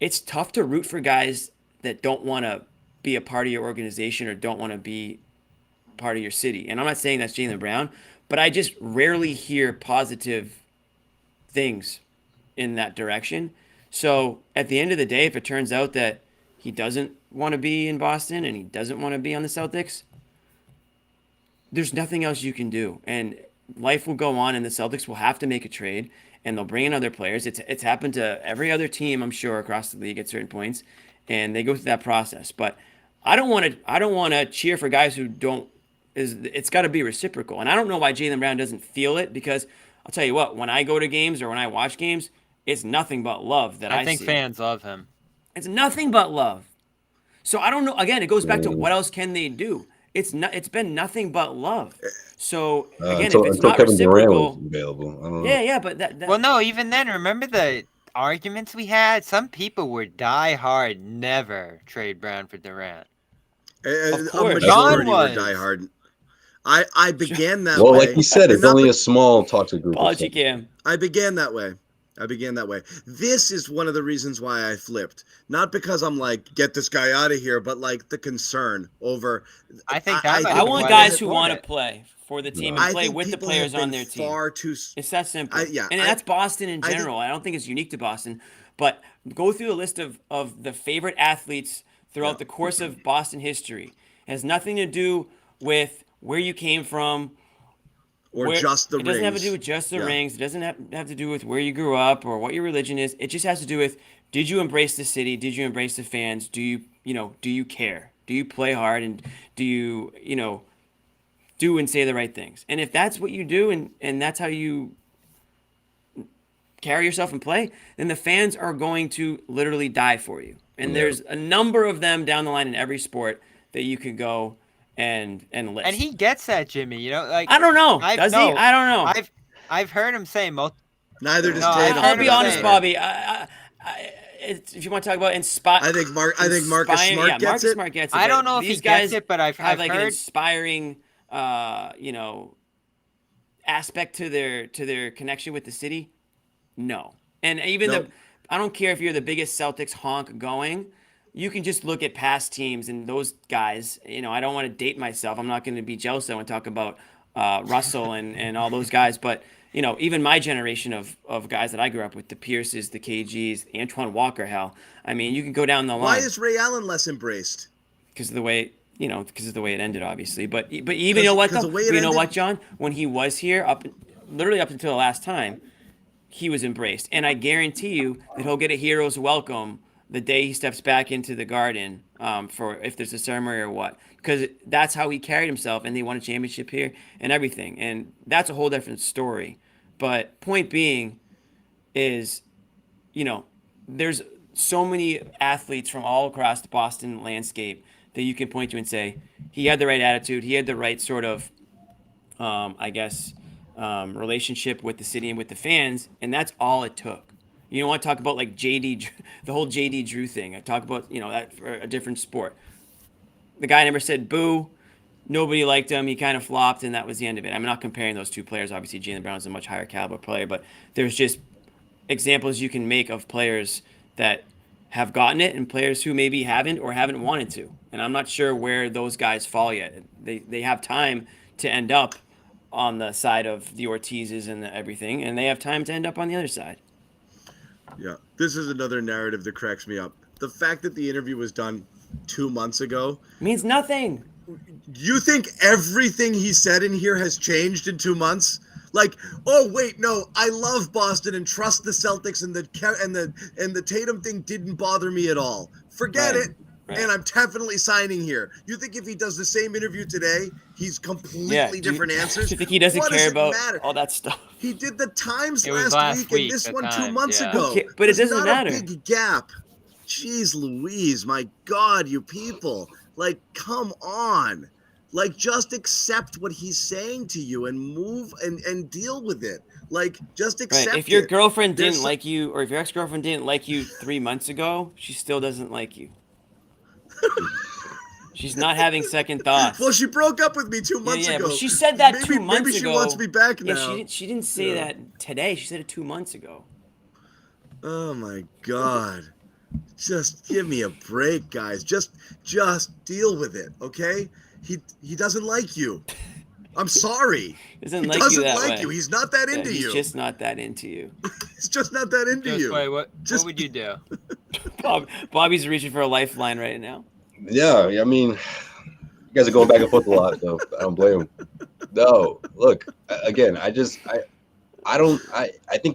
It's tough to root for guys that don't want to be a part of your organization or don't want to be part of your city. And I'm not saying that's Jaylen Brown, but I just rarely hear positive things in that direction. So at the end of the day, if it turns out that he doesn't want to be in Boston and he doesn't want to be on the Celtics, there's nothing else you can do. And life will go on and the Celtics will have to make a trade and they'll bring in other players. It's happened to every other team, I'm sure, across the league at certain points, and they go through that process. But I don't want to cheer for guys who don't. It's got to be reciprocal. And I don't know why Jaylen Brown doesn't feel it, because I'll tell you what, when I go to games or when I watch games, it's nothing but love that I see. I think fans love him. It's nothing but love. So I don't know. Again, it goes back to what else can they do? It's been nothing but love. So again, if it's not Kevin Durant reciprocal, was available. I don't know. yeah, but that Well, no, even then, remember the arguments we had? Some people were die hard, never trade Brown for Durant. Of A course. majority John were was. diehard. I began that Well, way. like you said, it's only a small toxic group. apology, Cam. I began that way. This is one of the reasons why I flipped. Not because I'm like, get this guy out of here, but like the concern over. I think I want guys who want to play for the team and play with the players on their team. It's that simple. That's Boston in general. I don't think it's unique to Boston, but go through the list of the favorite athletes throughout the course of Boston history. It has nothing to do with where you came from. Just the rings. It doesn't have to do with just the rings. It doesn't have to do with where you grew up or what your religion is. It just has to do with, did you embrace the city? Did you embrace the fans? Do you care? Do you play hard? And do you, do and say the right things? And if that's what you do and that's how you carry yourself and play, then the fans are going to literally die for you. And there's a number of them down the line in every sport that you could go and list. And he gets that, Jimmy. Like I don't know. Does he? I don't know. I've heard him say neither does Tatum. I'll be honest, Bobby. If you want to talk about inspire, I think Marcus Smart gets it. Smart gets it. I don't know if he gets it, but I've like heard an inspiring, aspect to their connection with the city. No, and even I don't care if you're the biggest Celtics honk going. You can just look at past teams and those guys. I don't want to date myself. I'm not going to be jealous and talk about Russell and all those guys. But, even my generation of guys that I grew up with, the Pierces, the KGs, Antoine Walker, hell. I mean, you can go down the line. Why is Ray Allen less embraced? Because of the way, because of the way it ended, obviously. But even, you know what, though? You know what, John? When he was here, literally up until the last time, he was embraced. And I guarantee you that he'll get a hero's welcome the day he steps back into the Garden, for if there's a ceremony or what, because that's how he carried himself, and they won a championship here and everything, and that's a whole different story. But point being is, there's so many athletes from all across the Boston landscape that you can point to and say he had the right attitude, he had the right sort of, relationship with the city and with the fans, and that's all it took. You don't want to talk about like JD, the whole JD Drew thing. I talk about, that for a different sport. The guy never said boo. Nobody liked him. He kind of flopped, and that was the end of it. I'm not comparing those two players. Obviously, Jaylen Brown is a much higher caliber player, but there's just examples you can make of players that have gotten it and players who maybe haven't or haven't wanted to. And I'm not sure where those guys fall yet. They have time to end up on the side of the Ortizes and everything, and they have time to end up on the other side. Yeah, this is another narrative that cracks me up. The fact that the interview was done 2 months ago Means nothing. You think everything he said in here has changed in 2 months? Like, oh wait, no, I love Boston and trust the Celtics, and the Tatum thing didn't bother me at all. Forget Right, it. right. And I'm definitely signing here. You think if he does the same interview today, he's completely different answers? Do you think he doesn't What care does it about matter? all that stuff? He did the Times It was last last week and week, this the one 2 Times, months yeah. ago. But it There's doesn't not matter. a big gap. Jeez Louise, my God, you people. Like, come on. Like, just accept what he's saying to you and move and deal with it. Like, just accept Right. If your it. girlfriend There's didn't like you, or if your ex-girlfriend didn't like you 3 months ago, she still doesn't like you. She's not having second thoughts. Well, she broke up with me 2 months yeah, ago. but she said that 2 months maybe ago. She wants me back Yeah, now. she didn't say that today. She said it 2 months ago. Oh my God. Just give me a break, guys. Just deal with it, okay? He doesn't like you. I'm sorry. He doesn't like you. He's not that into you. He's just not that into you. He's just not that into you. Josue, what would you do? Bobby's reaching for a lifeline right now. Yeah, I mean, you guys are going back and forth a lot, so I don't blame him. No, look, again, I think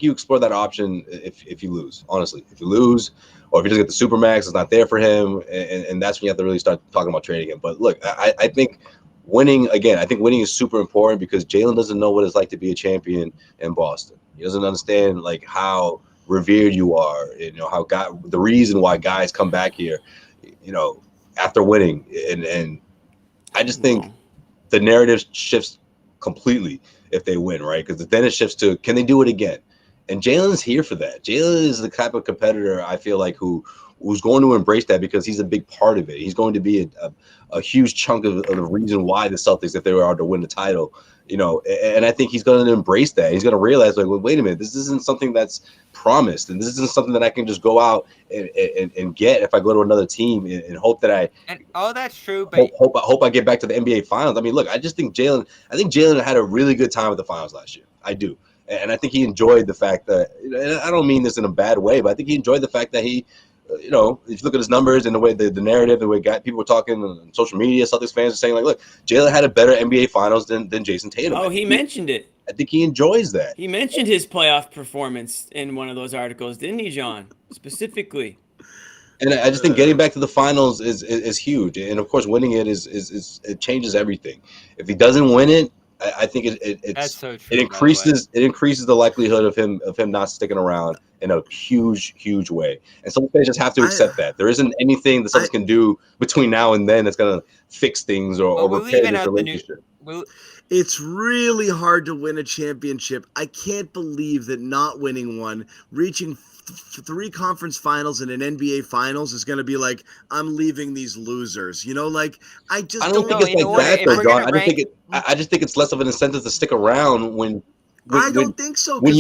you explore that option if you lose, honestly. If you lose, or if you just get the Supermax, it's not there for him, and that's when you have to really start talking about trading him. But look, I think winning is super important because Jalen doesn't know what it's like to be a champion in Boston. He doesn't understand like how revered you are, how the reason why guys come back here, after winning, and I just think the narrative shifts completely if they win, right? Because then it shifts to, can they do it again? And Jalen's here for that. Jalen is the type of competitor I feel like who's going to embrace that because he's a big part of it. He's going to be a huge chunk of the reason why the Celtics, if they were to win the title, and I think he's going to embrace that. He's going to realize, like, well, wait a minute, this isn't something that's promised, and this isn't something that I can just go out and get if I go to another team and hope that that's true, but hope I get back to the NBA Finals. I mean, look, I think Jalen had a really good time at the finals last year. I do. And I think he enjoyed the fact that, and I don't mean this in a bad way, but I think he enjoyed the fact that he, if you look at his numbers and the way the narrative, the way people were talking on social media, Celtics fans are saying, like, look, Jalen had a better NBA Finals than Jason Tatum. Oh, he mentioned it. I think he enjoys that. He mentioned his playoff performance in one of those articles, didn't he, John? Specifically. And I just think getting back to the finals is huge, and of course, winning it it changes everything. If he doesn't win it, I think it increases the likelihood of him not sticking around in a huge way. And some fans just have to accept that there isn't anything the Celtics can do between now and then that's going to fix things or repair this relationship. It's really hard to win a championship. I can't believe that not winning one, reaching 3 conference finals and an NBA finals is going to be like, I'm leaving these losers. I don't think it's like that, though, John. I just think it's less of an incentive to stick around when I don't think so. But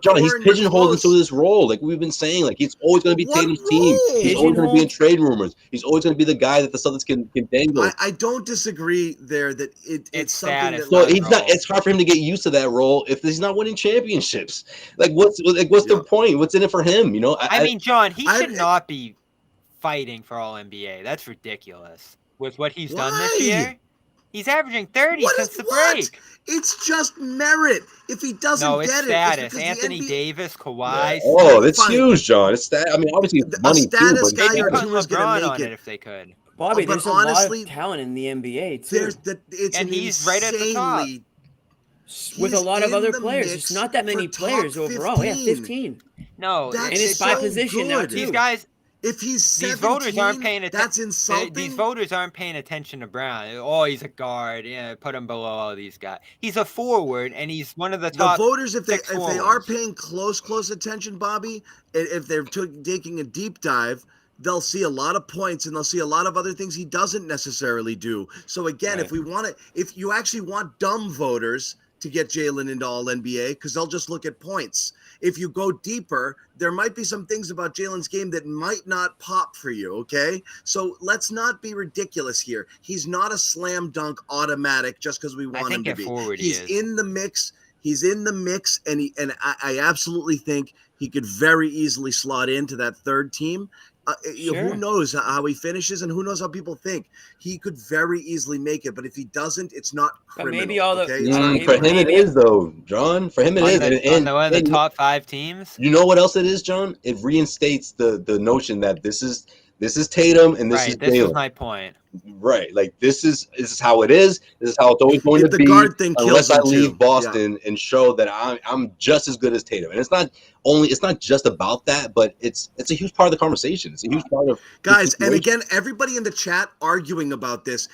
John, he's pigeonholed into this role. Like we've been saying, like he's always going to be Tatum's team. He's always going to be in trade rumors. He's always going to be the guy that the Celtics can dangle. I don't disagree there that it's something that. So he's not. It's hard for him to get used to that role if he's not winning championships. Like what's the point? What's in it for him? I mean, John, he should not be fighting for All NBA. That's ridiculous. With what he's done this year. He's averaging 30 since the break. It's just merit. If he doesn't get status. it, it's Anthony Davis, Kawhi. Yeah. Oh, that's huge, John. It's that. I mean, obviously, it's money too. But they'd be putting LeBron on it if they could. Bobby, there's a lot of talent in the NBA too. And he's right at the top with a lot of other players. There's not that many players overall. Yeah, 15. No, and it's by position now too. These guys. If he's 17, these voters aren't paying attention. That's insulting. These voters aren't paying attention to Brown. Oh, he's a guard. Yeah, put him below all these guys. He's a forward, and he's one of the top. The voters, if they are paying close attention, Bobby, if they're taking a deep dive, they'll see a lot of points and they'll see a lot of other things he doesn't necessarily do. So again, if you actually want dumb voters to get Jalen into All NBA, because they'll just look at points. If you go deeper, there might be some things about Jalen's game that might not pop for you, okay? So let's not be ridiculous here. He's not a slam dunk automatic just because we want him to be. He's in the mix. He's in the mix, and I absolutely think he could very easily slot into that third team. Who knows how he finishes, and who knows how people think. He could very easily make it, but if he doesn't, it's not criminal. But maybe all the for him it is though, John. For him it is, and the top 5 teams. You know what else it is, John? It reinstates the notion that this is Tatum and this is Jalen. This is my point. Right, like this is how it is. This is how it's always going to be. Guard thing unless I leave Boston and show that I'm just as good as Tatum, and it's not just about that, but it's a huge part of the conversation. It's a huge part of guys. And again, everybody in the chat arguing about this,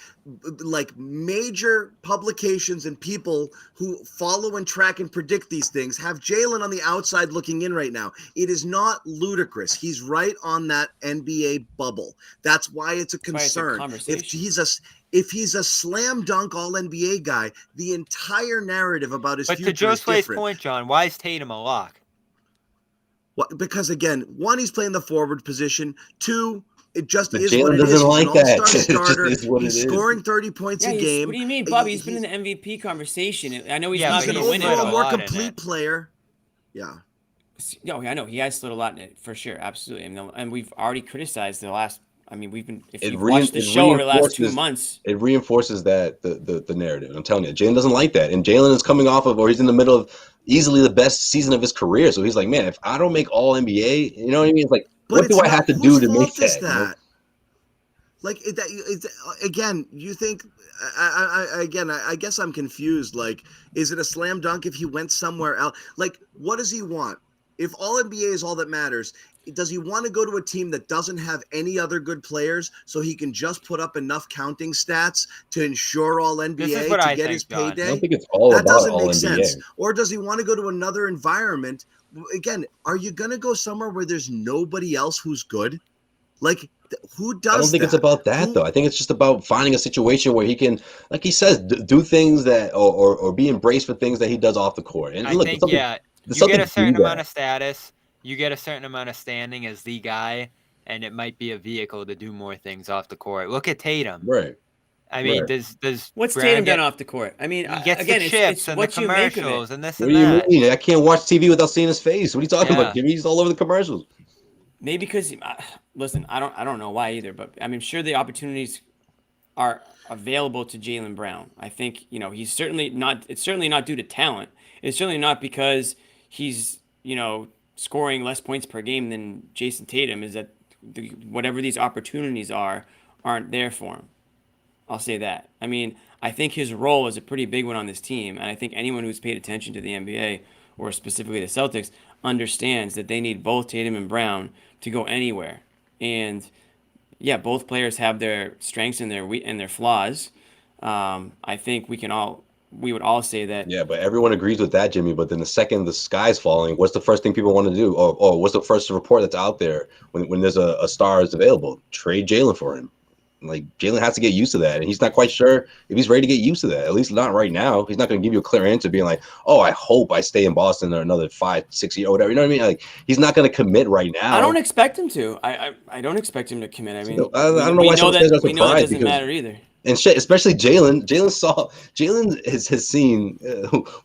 like major publications and people who follow and track and predict these things, have Jalen on the outside looking in right now. It is not ludicrous. He's right on that NBA bubble. That's why it's a concern. If he's a slam dunk all NBA guy, the entire narrative about his future is different. But to Josue's point, John, why is Tatum a lock? Well, because again, one, he's playing the forward position. Two, it just but is Jalen what it doesn't is. Like he's an all-star starter. He's scoring 30 points a game. What do you mean, Bobby? He's been in the MVP conversation. I know he's not going to win it. He's a more complete player. Yeah. No, I know he has slid a lot in it for sure, absolutely. And we've already criticized the last. I mean, we've been. If you've watched the show over the last 2 months, it reinforces that the narrative. I'm telling you, Jalen doesn't like that, and Jalen is coming off of, or he's in the middle of easily the best season of his career. So he's like, man, if I don't make All NBA, you know what I mean? It's like, what do I have to do to make that? You know? Like again, you think? I guess I'm confused. Like, is it a slam dunk if he went somewhere else? Like, what does he want? If All NBA is all that matters, does he want to go to a team that doesn't have any other good players so he can just put up enough counting stats to ensure All NBA to get his payday? I don't think it's all that about doesn't All make NBA. sense. Or does he want to go to another environment? Again, are you going to go somewhere where there's nobody else who's good? Like, who does? I don't think it's about that though. I think it's just about finding a situation where he can, like he says, do things that or be embraced for things that he does off the court. And you get a certain amount of status. You get a certain amount of standing as the guy, and it might be a vehicle to do more things off the court. Look at Tatum. Right. I mean, does what's Tatum done off the court? I mean, he gets again, the chips it's and what the you make of commercials it. and this What and do you that. mean? I can't watch TV without seeing his face. What are you talking about, Jimmy? He's all over the commercials. Maybe because, listen, I don't know why either, but I'm sure the opportunities are available to Jaylen Brown. I think he's certainly not. It's certainly not due to talent. It's certainly not because he's scoring less points per game than Jason Tatum. Is that whatever these opportunities aren't there for him. I'll say that. I mean, I think his role is a pretty big one on this team, and I think anyone who's paid attention to the NBA or specifically the Celtics understands that they need both Tatum and Brown to go anywhere. And yeah, both players have their strengths and their flaws. I think we would all say that. Yeah, but everyone agrees with that, Jimmy. But then the second the sky's falling, what's the first thing people want to do? Or what's the first report that's out there when there's a star is available? Trade Jalen for him. Like, Jalen has to get used to that, and he's not quite sure if he's ready to get used to that. At least not right now. He's not going to give you a clear answer being like, oh, I hope I stay in Boston or another 5-6 years or whatever. You know what I mean? Like, he's not going to commit right now. I don't expect him to. I don't expect him to commit. I mean, I don't know why some fans are surprised. We know that doesn't matter either. And especially Jalen. Jalen has seen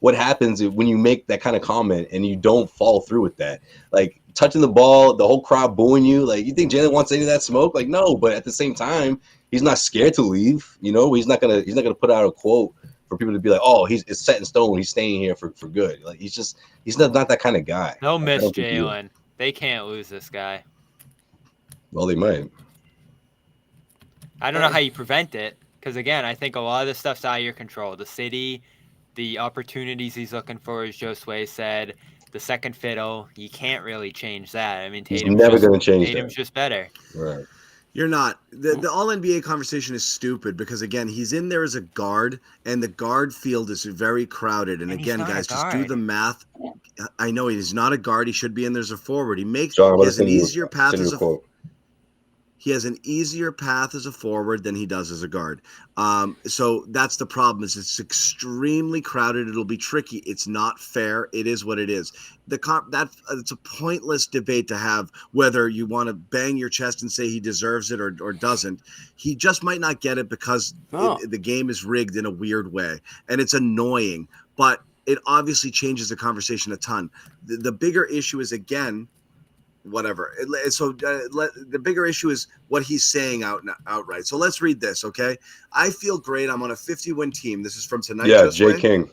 what happens when you make that kind of comment and you don't follow through with that. Like, touching the ball, the whole crowd booing you. Like, you think Jalen wants any of that smoke? Like, no. But at the same time, he's not scared to leave. He's not gonna put out a quote for people to be like, oh, it's set in stone. He's staying here for good. Like, he's not that kind of guy. They'll miss Jalen. They can't lose this guy. Well, they might. I don't know how you prevent it. Because, again, I think a lot of this stuff's out of your control. The city, the opportunities he's looking for, as Josue said, the second fiddle, you can't really change that. I mean, Tatum's never going to change Tatum's just better. Right. You're not. The All-NBA conversation is stupid because, again, he's in there as a guard, and the guard field is very crowded. And again, guys, just do the math. I know he's not a guard. He should be in there as a forward. He has an easier path as a forward. He has an easier path as a forward than he does as a guard. So that's the problem. Is it's extremely crowded. It'll be tricky. It's not fair. It is what it is. It's a pointless debate to have whether you want to bang your chest and say he deserves it or doesn't. He just might not get it because the game is rigged in a weird way, and it's annoying. But it obviously changes the conversation a ton. The bigger issue is, again, whatever. The bigger issue is what he's saying outright. So let's read this, okay? I feel great. I'm on a 50-win team. This is from tonight. Yeah, Jay King.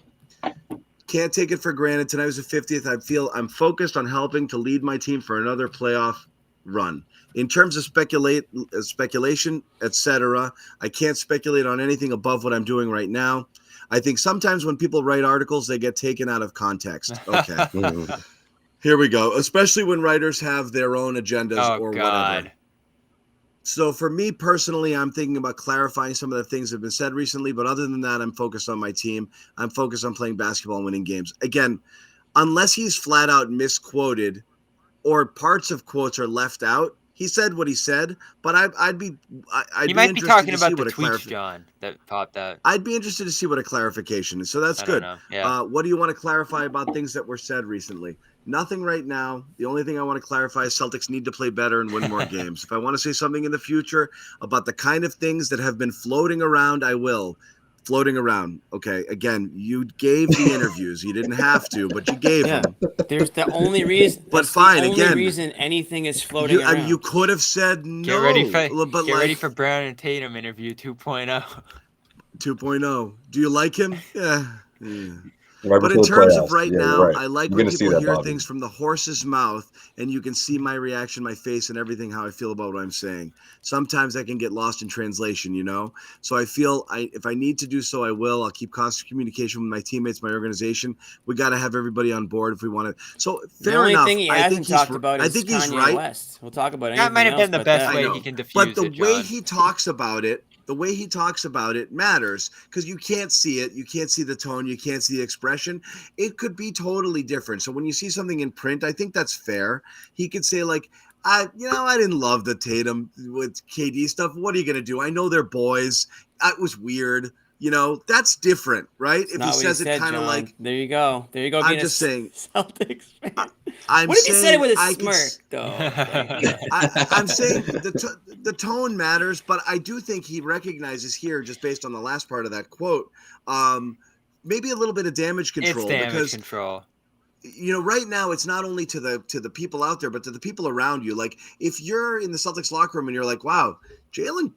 Can't take it for granted. Tonight was the 50th. I feel I'm focused on helping to lead my team for another playoff run. In terms of speculation, etc., I can't speculate on anything above what I'm doing right now. I think sometimes when people write articles, they get taken out of context. Okay. Here we go. Especially when writers have their own agendas whatever. So for me personally, I'm thinking about clarifying some of the things that have been said recently. But other than that, I'm focused on my team. I'm focused on playing basketball and winning games. Again, unless he's flat out misquoted or parts of quotes are left out, he said what he said. But I'd be talking about the tweets, John, that popped out. I'd be interested to see what a clarification is. So that's good. Yeah. What do you want to clarify about things that were said recently? Nothing right now. The only thing I want to clarify is Celtics need to play better and win more games. If I want to say something in the future about the kind of things that have been floating around, I will. Floating around. Okay. Again, you gave the interviews. You didn't have to, but you gave them. There's the only reason. But fine. The only again, reason anything is floating around. You could have said no. Get ready for Brown and Tatum interview 2.0. 2.0. Do you like him? Yeah. Right, but in terms of now, right. I like when people hear things from the horse's mouth and you can see my reaction, my face, and everything, how I feel about what I'm saying. Sometimes I can get lost in translation, So I feel if I need to do so, I will. I'll keep constant communication with my teammates, my organization. We got to have everybody on board if we want to. So fair enough. The only thing he hasn't talked about is Kanye West. We'll talk about anything else. That might have been the best way he can diffuse it, But the way he talks about it, matters because you can't see it. You can't see the tone. You can't see the expression. It could be totally different. So when you see something in print, I think that's fair. He could say like, I didn't love the Tatum with KD stuff. What are you going to do? I know they're boys. It was weird. That's different, right? If he says it kind of like, there you go. I'm just saying, Celtics fan. What if he said it with a smirk, though? I'm saying the tone matters, but I do think he recognizes here, just based on the last part of that quote, maybe a little bit of damage control. Control. Right now it's not only to the people out there, but to the people around you. Like if you're in the Celtics locker room and you're like, wow, Jalen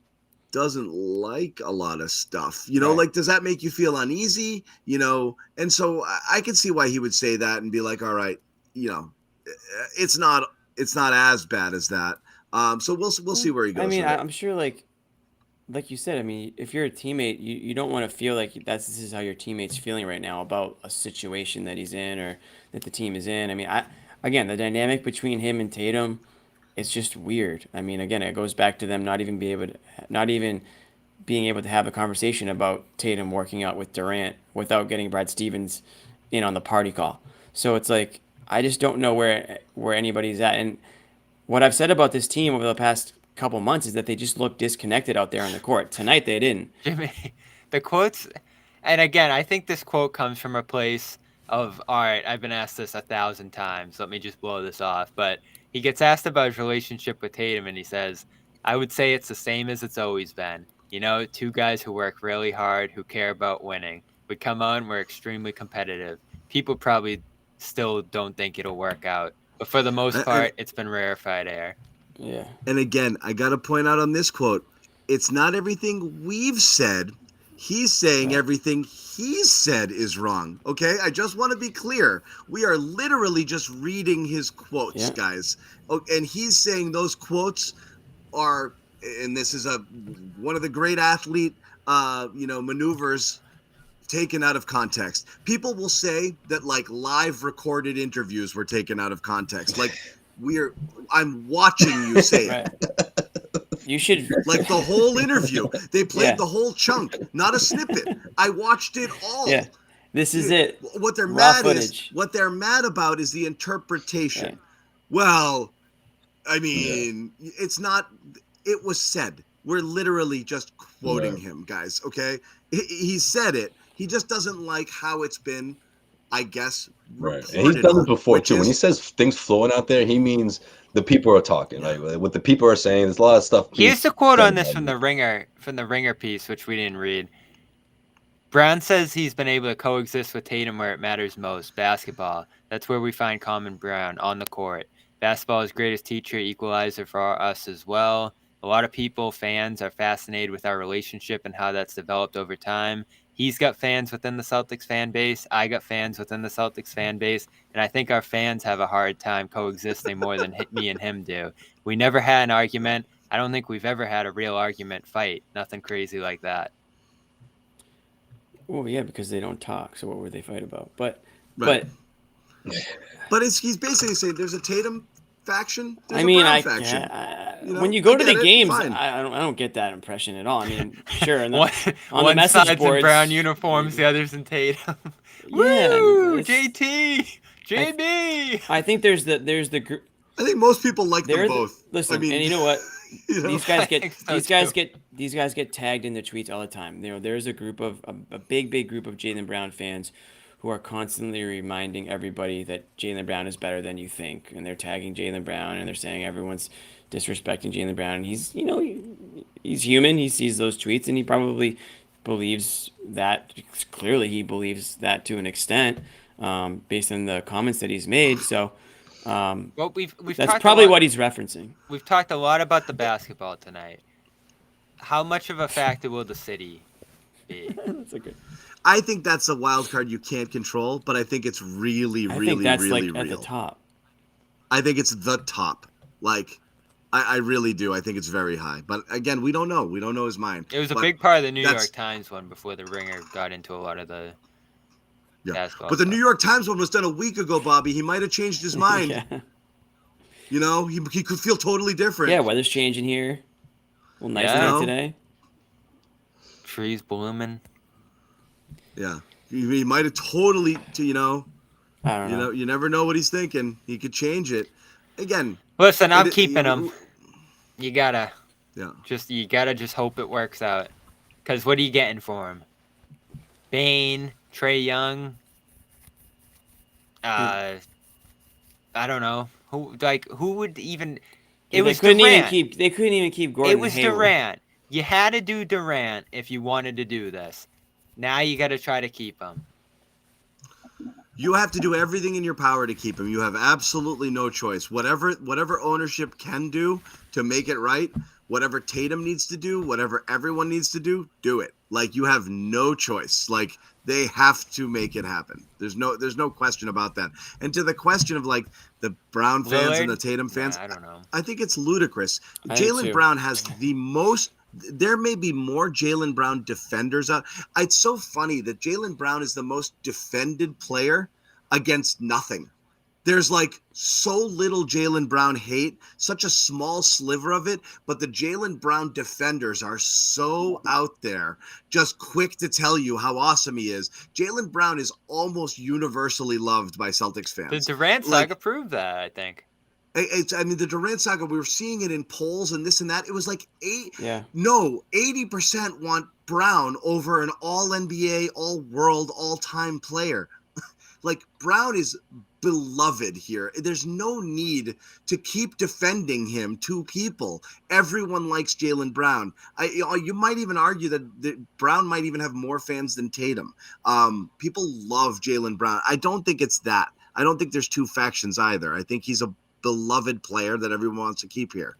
doesn't like a lot of stuff, right. Like, does that make you feel uneasy? And so I can see why he would say that and be like, all right, it's not as bad as that. So we'll see where he goes. I mean, I'm sure like you said, I mean, if you're a teammate, you don't want to feel like this is how your teammate's feeling right now about a situation that he's in or that the team is in. I mean, again, the dynamic between him and Tatum, it's just weird. I mean, again, it goes back to them not even being able to have a conversation about Tatum working out with Durant without getting Brad Stevens in on the party call. So it's like, I just don't know where anybody's at. And what I've said about this team over the past couple months is that they just look disconnected out there on the court. Tonight they didn't. Jimmy, the quotes, and again, I think this quote comes from a place of, all right, I've been asked this 1,000 times. Let me just blow this off. But he gets asked about his relationship with Tatum, and he says, I would say it's the same as it's always been. Two guys who work really hard, who care about winning. We come on, we're extremely competitive. People probably still don't think it'll work out. But for the most part, it's been rarefied air. Yeah. And again, I got to point out on this quote, it's not everything we've said. He's saying everything he said is wrong. Okay? I just want to be clear. We are literally just reading his quotes, guys. And he's saying those quotes are, and this is one of the great athlete, maneuvers taken out of context. People will say that like live recorded interviews were taken out of context. Like I'm watching you say it. You should like the whole interview. They played the whole chunk, not a snippet. I watched it all. Yeah. This is it. What they're Raw mad footage. what they're mad about is the interpretation. Right. Well, I mean, it's not. It was said. We're literally just quoting him, guys. Okay, he said it. He just doesn't like how it's been, I guess. Right, and he's done it before too. When he says things flowing out there, he means the people are talking. Like what the people are saying. There's a lot of stuff. Here's the quote on this from the Ringer piece, which we didn't read. Brown says he's been able to coexist with Tatum where it matters most, basketball. That's where we find common ground, on the court. Basketball is greatest teacher, equalizer for us as well. A lot of people, fans, are fascinated with our relationship and how that's developed over time. He's got fans within the Celtics fan base. I got fans within the Celtics fan base. And I think our fans have a hard time coexisting more than me and him do. We never had an argument. I don't think we've ever had a real argument fight. Nothing crazy like that. Well, yeah, because they don't talk. So what would they fight about? But he's basically saying there's a Tatum faction. There's I mean, a Brown faction. When you go to the games, fine. I don't get that impression at all. I mean, sure, and one the message side's boards, in Brown uniforms, the other's in Tatum. Yeah, Woo! JT, JB. I think there's the group. I think most people like them both. Listen, I mean, and you know what? These guys get tagged in their tweets all the time. There's a group of a big group of Jaylen Brown fans who are constantly reminding everybody that Jaylen Brown is better than you think, and they're tagging Jaylen Brown and they're saying everyone's disrespecting Jaylen Brown. And he's human. He sees those tweets and he probably believes that. Clearly, he believes that to an extent, based on the comments that he's made. So. Well, we've that's probably what he's referencing. We've talked a lot about the basketball tonight. How much of a factor will the city be? That's a good. I think that's a wild card you can't control, but I think it's really I really think that's really like real. at the top. I think it's the top. Like, I really do. I think it's very high. But again, we don't know. We don't know his mind. It was a big part of the New York Times one before the Ringer got into a lot of the. Yeah. But the New York Times one was done a week ago, Bobby. He might have changed his mind. Yeah. You know, he could feel totally different. Yeah, weather's changing here. Well, nice night today. Trees blooming. Yeah. He might have totally, I don't know. You never know what he's thinking. He could change it. Again. Listen, I'm keeping him. You gotta. Yeah. You gotta just hope it works out. Because what are you getting for him? Bane, Trae Young. I don't know who would even. It was Durant. They couldn't even keep Gordon. It was Hayward. Durant. You had to do Durant if you wanted to do this. Now you got to try to keep him. You have to do everything in your power to keep him. You have absolutely no choice. Whatever ownership can do to make it right, whatever Tatum needs to do, whatever everyone needs to do it. Like, you have no choice. Like, they have to make it happen. There's no question about that. And to the question of like the Brown fans and the Tatum fans, I don't know. I think it's ludicrous. Jaylen Brown has the most. There may be more Jaylen Brown defenders out. It's so funny that Jaylen Brown is the most defended player against nothing. There's like so little Jaylen Brown hate, such a small sliver of it, but the Jaylen Brown defenders are so out there, just quick to tell you how awesome he is. Jaylen Brown is almost universally loved by Celtics fans. The Durant saga proved that, I think. The Durant saga, we were seeing it in polls and this and that. It was like 80% want Brown over an all-NBA, all-world, all-time player. Like, Brown is beloved here. There's no need to keep defending him to people. Everyone likes Jaylen Brown. You might even argue that Brown might even have more fans than Tatum. People love Jaylen Brown. I don't think it's that. I don't think there's two factions either. I think he's a beloved player that everyone wants to keep here.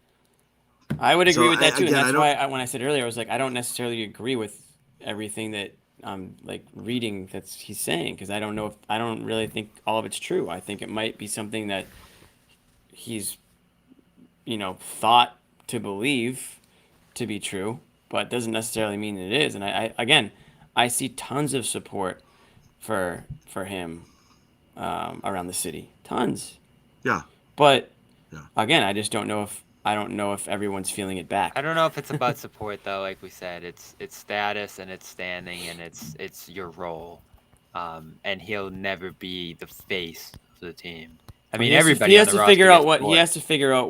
I would agree with that too. And that's why when I said earlier, I was like, I don't necessarily agree with everything that I'm like reading he's saying, because I don't really think all of it's true. I think it might be something that he's thought to believe to be true, but doesn't necessarily mean it is. And I see tons of support for him around the city, tons. Yeah. But again, I just don't know if everyone's feeling it back. I don't know if it's about support though. Like we said, it's status and it's standing and it's your role, and he'll never be the face of the team. I mean, everybody. He has to figure out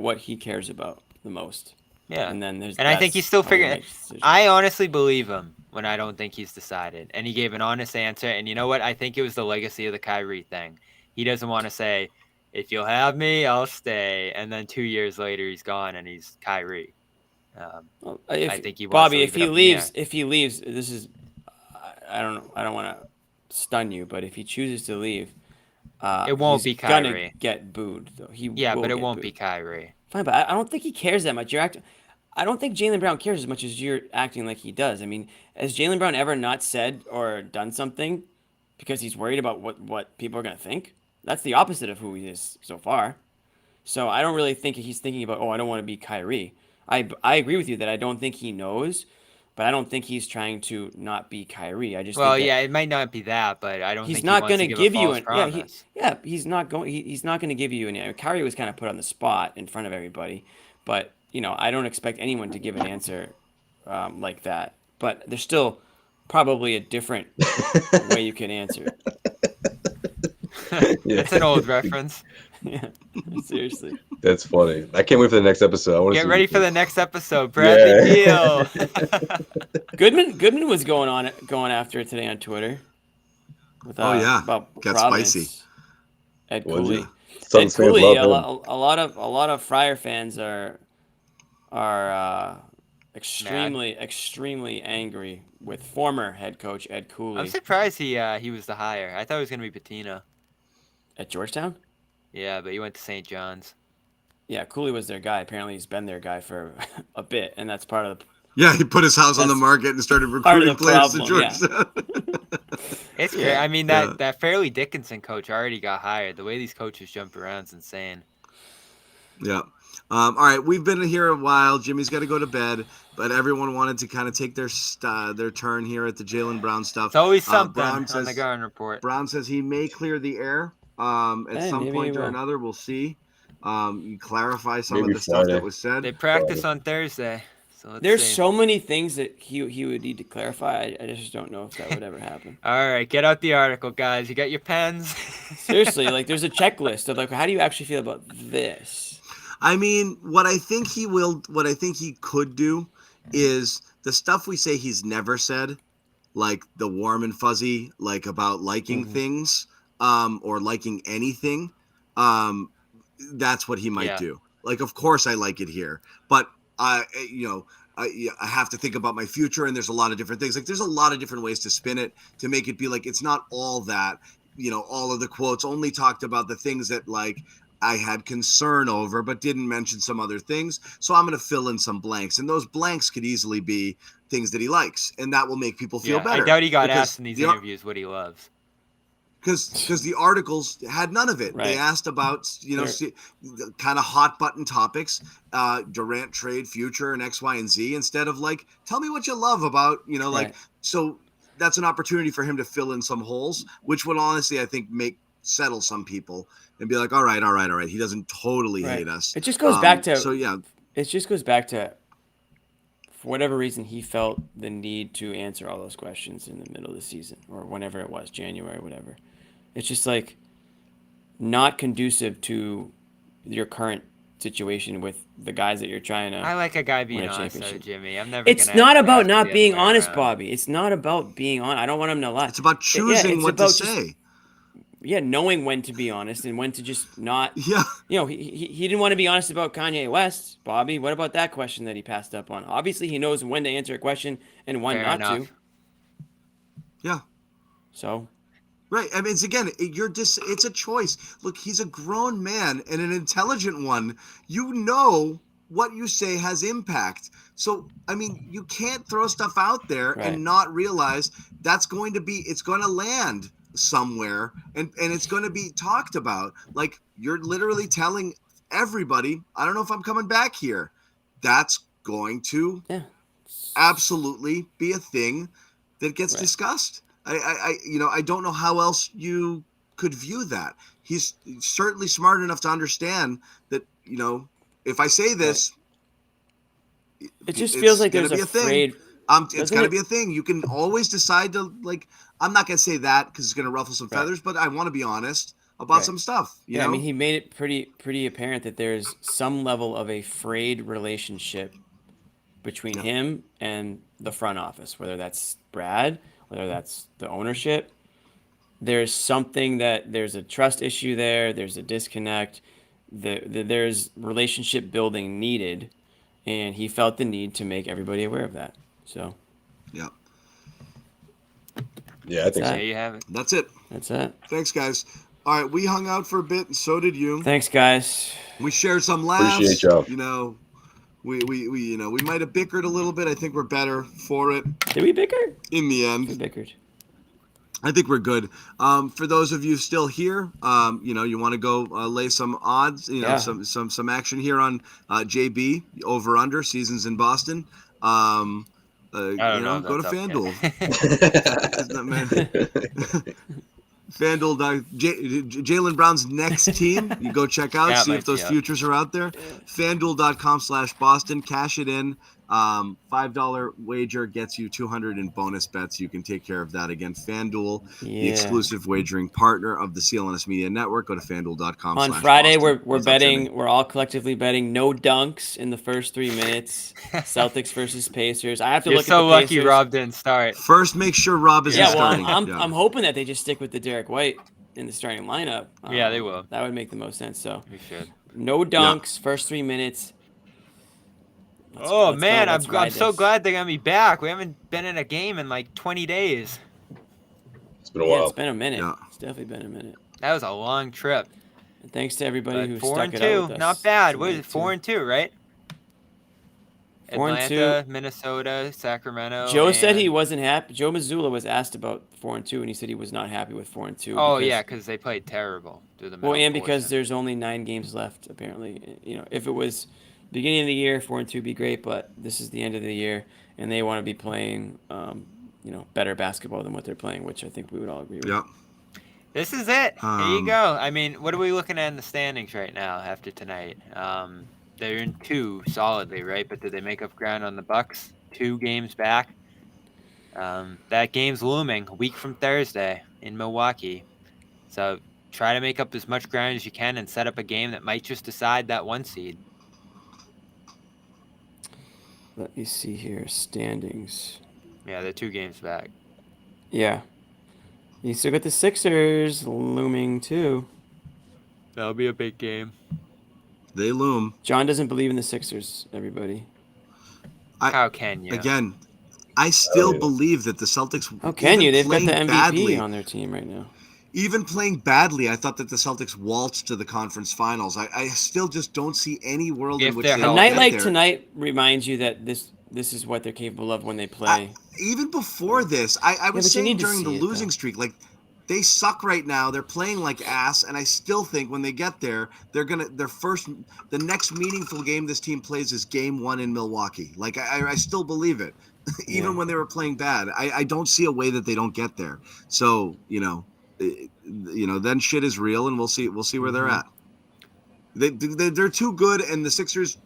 what he cares about the most. Yeah, and then I think he's still figuring. I honestly believe him when I don't think he's decided, and he gave an honest answer. And you know what? I think it was the legacy of the Kyrie thing. He doesn't want to say, if you'll have me, I'll stay. And then 2 years later, he's gone and he's Kyrie. I think he wants Bobby, to if he leaves, this is, I don't want to stun you, but if he chooses to leave, it won't be Kyrie. Gonna get booed though. But it won't be Kyrie. Fine, but I don't think he cares that much. I don't think Jaylen Brown cares as much as you're acting like he does. I mean, has Jaylen Brown ever not said or done something because he's worried about what people are gonna think? That's the opposite of who he is so far. So I don't really think he's thinking about, I don't want to be Kyrie. I agree with you that I don't think he knows, but I don't think he's trying to not be Kyrie. I just think it might not be that, but I don't think he's not going to give you an promise. he's not going to give you an. Kyrie was kind of put on the spot in front of everybody, but I don't expect anyone to give an answer like that. But there's still probably a different way you can answer. It's an old reference. Yeah, seriously. That's funny. I can't wait for the next episode. Get ready for the next episode, Bradley Beal. Goodman was going after it today on Twitter. With, about got Providence. Spicy. Ed Cooley. Ed Cooley. A lot of Friar fans are extremely angry with former head coach Ed Cooley. I'm surprised he was the hire. I thought it was gonna be Patino. At Georgetown? Yeah, but he went to St. John's. Yeah, Cooley was their guy. Apparently, he's been their guy for a bit, and that's part of the. Yeah, he put his house on the market and started recruiting players to Georgetown. Yeah. It's great. I mean, that Fairleigh Dickinson coach already got hired. The way these coaches jump around is insane. Yeah. All right, we've been here a while. Jimmy's got to go to bed, but everyone wanted to kind of take their turn here at the Jaylen Brown stuff. It's always something on the Garden Report. Brown says he may clear the air at some point or another. We'll see. You clarify some of the stuff that was said. They practice on Thursday. So there's so many things that he would need to clarify. I just don't know if that would ever happen. All right, get out the article, guys. You got your pens? Seriously, there's a checklist of how do you actually feel about this? I mean, what I think he could do is the stuff we say he's never said, like the warm and fuzzy, like about liking things, or liking anything. That's what he might do. Like, of course I like it here, but I have to think about my future, and there's a lot of different things. Like, there's a lot of different ways to spin it to make it be like it's not all that. All of the quotes only talked about the things that I had concern over, but didn't mention some other things. So I'm going to fill in some blanks, and those blanks could easily be things that he likes, and that will make people feel better. I doubt he got asked in these interviews what he loves. Because the articles had none of it. Right. They asked about, kind of hot button topics, Durant trade, future, and X, Y, and Z, instead of tell me what you love about, so that's an opportunity for him to fill in some holes, which would honestly, I think, settle some people and be like, all right. He doesn't totally hate us. It just goes back to, it just goes back to, for whatever reason, he felt the need to answer all those questions in the middle of the season or whenever it was, January, whatever. It's just not conducive to your current situation with the guys that you're trying to. I like a guy being honest, though, Jimmy. I'm never. It's not about not being honest, Bobby. It's not about being honest. I don't want him to lie. It's about choosing what to say. Knowing when to be honest and when to just not. Yeah. He didn't want to be honest about Kanye West, Bobby. What about that question that he passed up on? Obviously, he knows when to answer a question and when not to. Yeah. So. Right. I mean, it's a choice. Look, he's a grown man and an intelligent one. What you say has impact. So, I mean, you can't throw stuff out there and not realize it's going to land somewhere and it's going to be talked about. Like, you're literally telling everybody, I don't know if I'm coming back here. That's going to absolutely be a thing that gets discussed. I don't know how else you could view that. He's certainly smart enough to understand that, if I say this, it just feels like there's a afraid. It's going to be a thing. You can always decide to I'm not going to say that because it's going to ruffle some feathers, but I want to be honest about some stuff. You know? I mean, he made it pretty apparent that there's some level of a frayed relationship between him and the front office, whether that's Brad, whether that's the ownership. There's something there's a trust issue there. There's a disconnect. There's relationship building needed, and he felt the need to make everybody aware of that. So, yeah. Yeah, I think so. There you have it. That's it. That's it. Thanks, guys. All right, we hung out for a bit, and so did you. Thanks, guys. We shared some laughs. Appreciate y'all. You know, we might have bickered a little bit. I think we're better for it. Did we bicker? In the end, We bickered. I think we're good. For those of you still here, you want to go lay some odds, some action here on JB over under seasons in Boston. Go to FanDuel. FanDuel, Jaylen Brown's next team. You go check out, see if those futures are out there. FanDuel.com/Boston. Cash it in. $5 wager gets you 200 in bonus bets. You can take care of that. Again, FanDuel, the exclusive wagering partner of the CLNS Media Network. Go to FanDuel.com. On Friday, we're betting. We're all collectively betting no dunks in the first 3 minutes. Celtics versus Pacers. I have to You're look so at the lucky Pacers. Rob didn't start. First, make sure Rob isn't starting. I'm hoping that they just stick with the Derek White in the starting lineup. Yeah, they will. That would make the most sense. So We should. no dunks, first 3 minutes. I'm so glad they're gonna be back. We haven't been in a game in like 20 days. It's been a while. It's been a minute. Yeah. It's definitely been a minute. That was a long trip. And thanks to everybody who 4 stuck and it 2, out with us. not bad. What is it? 4 and 2, right? 4 and Atlanta, Minnesota, Sacramento. Joe said he wasn't happy. Joe Mazzulla was asked about 4 and 2, and he said he was not happy with 4 and 2. Oh yeah, because they played terrible through the middle. And because there's only 9 games left. Apparently, if it was beginning of the year, 4 and 2 would be great, but this is the end of the year, and they want to be playing, better basketball than what they're playing, which I think we would all agree with. Yep. This is it. Here you go. I mean, what are we looking at in the standings right now after tonight? They're in 2 solidly, right? But did they make up ground on the Bucks? 2 games back. That game's looming a week from Thursday in Milwaukee. So try to make up as much ground as you can and set up a game that might just decide that 1 seed. Let me see here. Standings. Yeah, they're 2 games back. Yeah. You still got the Sixers looming, too. That'll be a big game. They loom. John doesn't believe in the Sixers, everybody. How can you? Again, I still believe that the Celtics... How can you? They've got the MVP badly, on their team right now. Even playing badly, I thought that the Celtics waltzed to the conference finals. I still just don't see any world in which they A night like tonight reminds you that this is what they're capable of when they play. Even before this, I was saying during the losing streak, like, they suck right now. They're playing like ass, and I still think when they get there, the next meaningful game this team plays is Game 1 in Milwaukee. Like, I still believe it, even when they were playing bad. I don't see a way that they don't get there. So then shit is real, and we'll see where they're at. They're too good, and the Sixers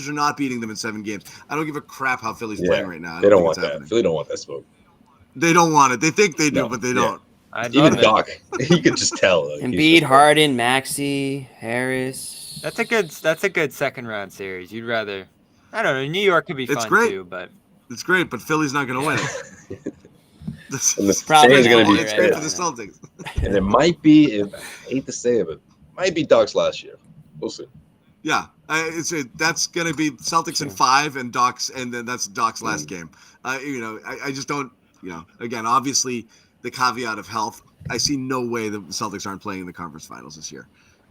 are not beating them in 7 games. I don't give a crap how Philly's playing right now. They don't want that. Philly don't want that smoke. They don't want it. They think they do, but they don't. Even Doc, you can just tell. Embiid, Harden, Maxey, Harris. That's a good second round series. You'd rather, I don't know. New York could be fun too, but it's great. But Philly's not going to win it. It's probably going to be. It's great for the Celtics. And it might be. I hate to say it, but it might be Doc's last year. We'll see. Yeah, that's going to be Celtics in 5 and Doc's, and then that's Doc's last game. I just don't. Again, obviously, the caveat of health. I see no way the Celtics aren't playing in the conference finals this year.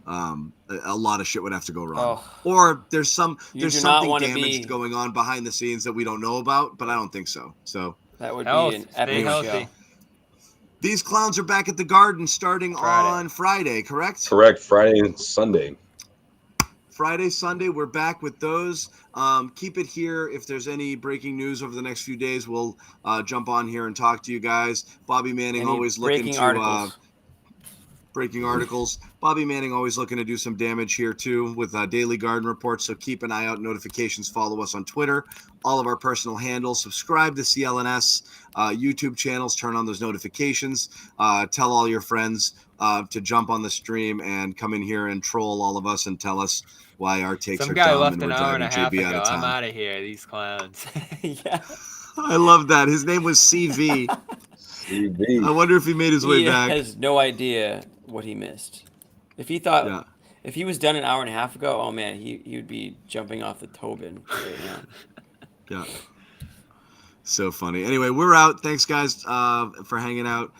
A lot of shit would have to go wrong, or there's something damaged going on behind the scenes that we don't know about. But I don't think so. So that would be an epic show. These clowns are back at the Garden starting on Friday, correct? Correct. Friday and Sunday. Friday, Sunday, we're back with those. Keep it here. If there's any breaking news over the next few days, we'll jump on here and talk to you guys. Bobby Manning always looking to breaking articles. Bobby Manning always looking to do some damage here too with daily Garden reports. So keep an eye out. Notifications. Follow us on Twitter. All of our personal handles. Subscribe to CLNS YouTube channels. Turn on those notifications. Tell all your friends to jump on the stream and come in here and troll all of us and tell us why our takes are dumb. Some guy left an hour and a half ago. I'm out of here. These clowns. Yeah. I love that. His name was CV. CV. I wonder if he made his way back. He has no idea what he missed. If he thought, if he was done an hour and a half ago, oh man, he would be jumping off the Tobin right now. Yeah. So funny. Anyway, we're out. Thanks, guys, for hanging out.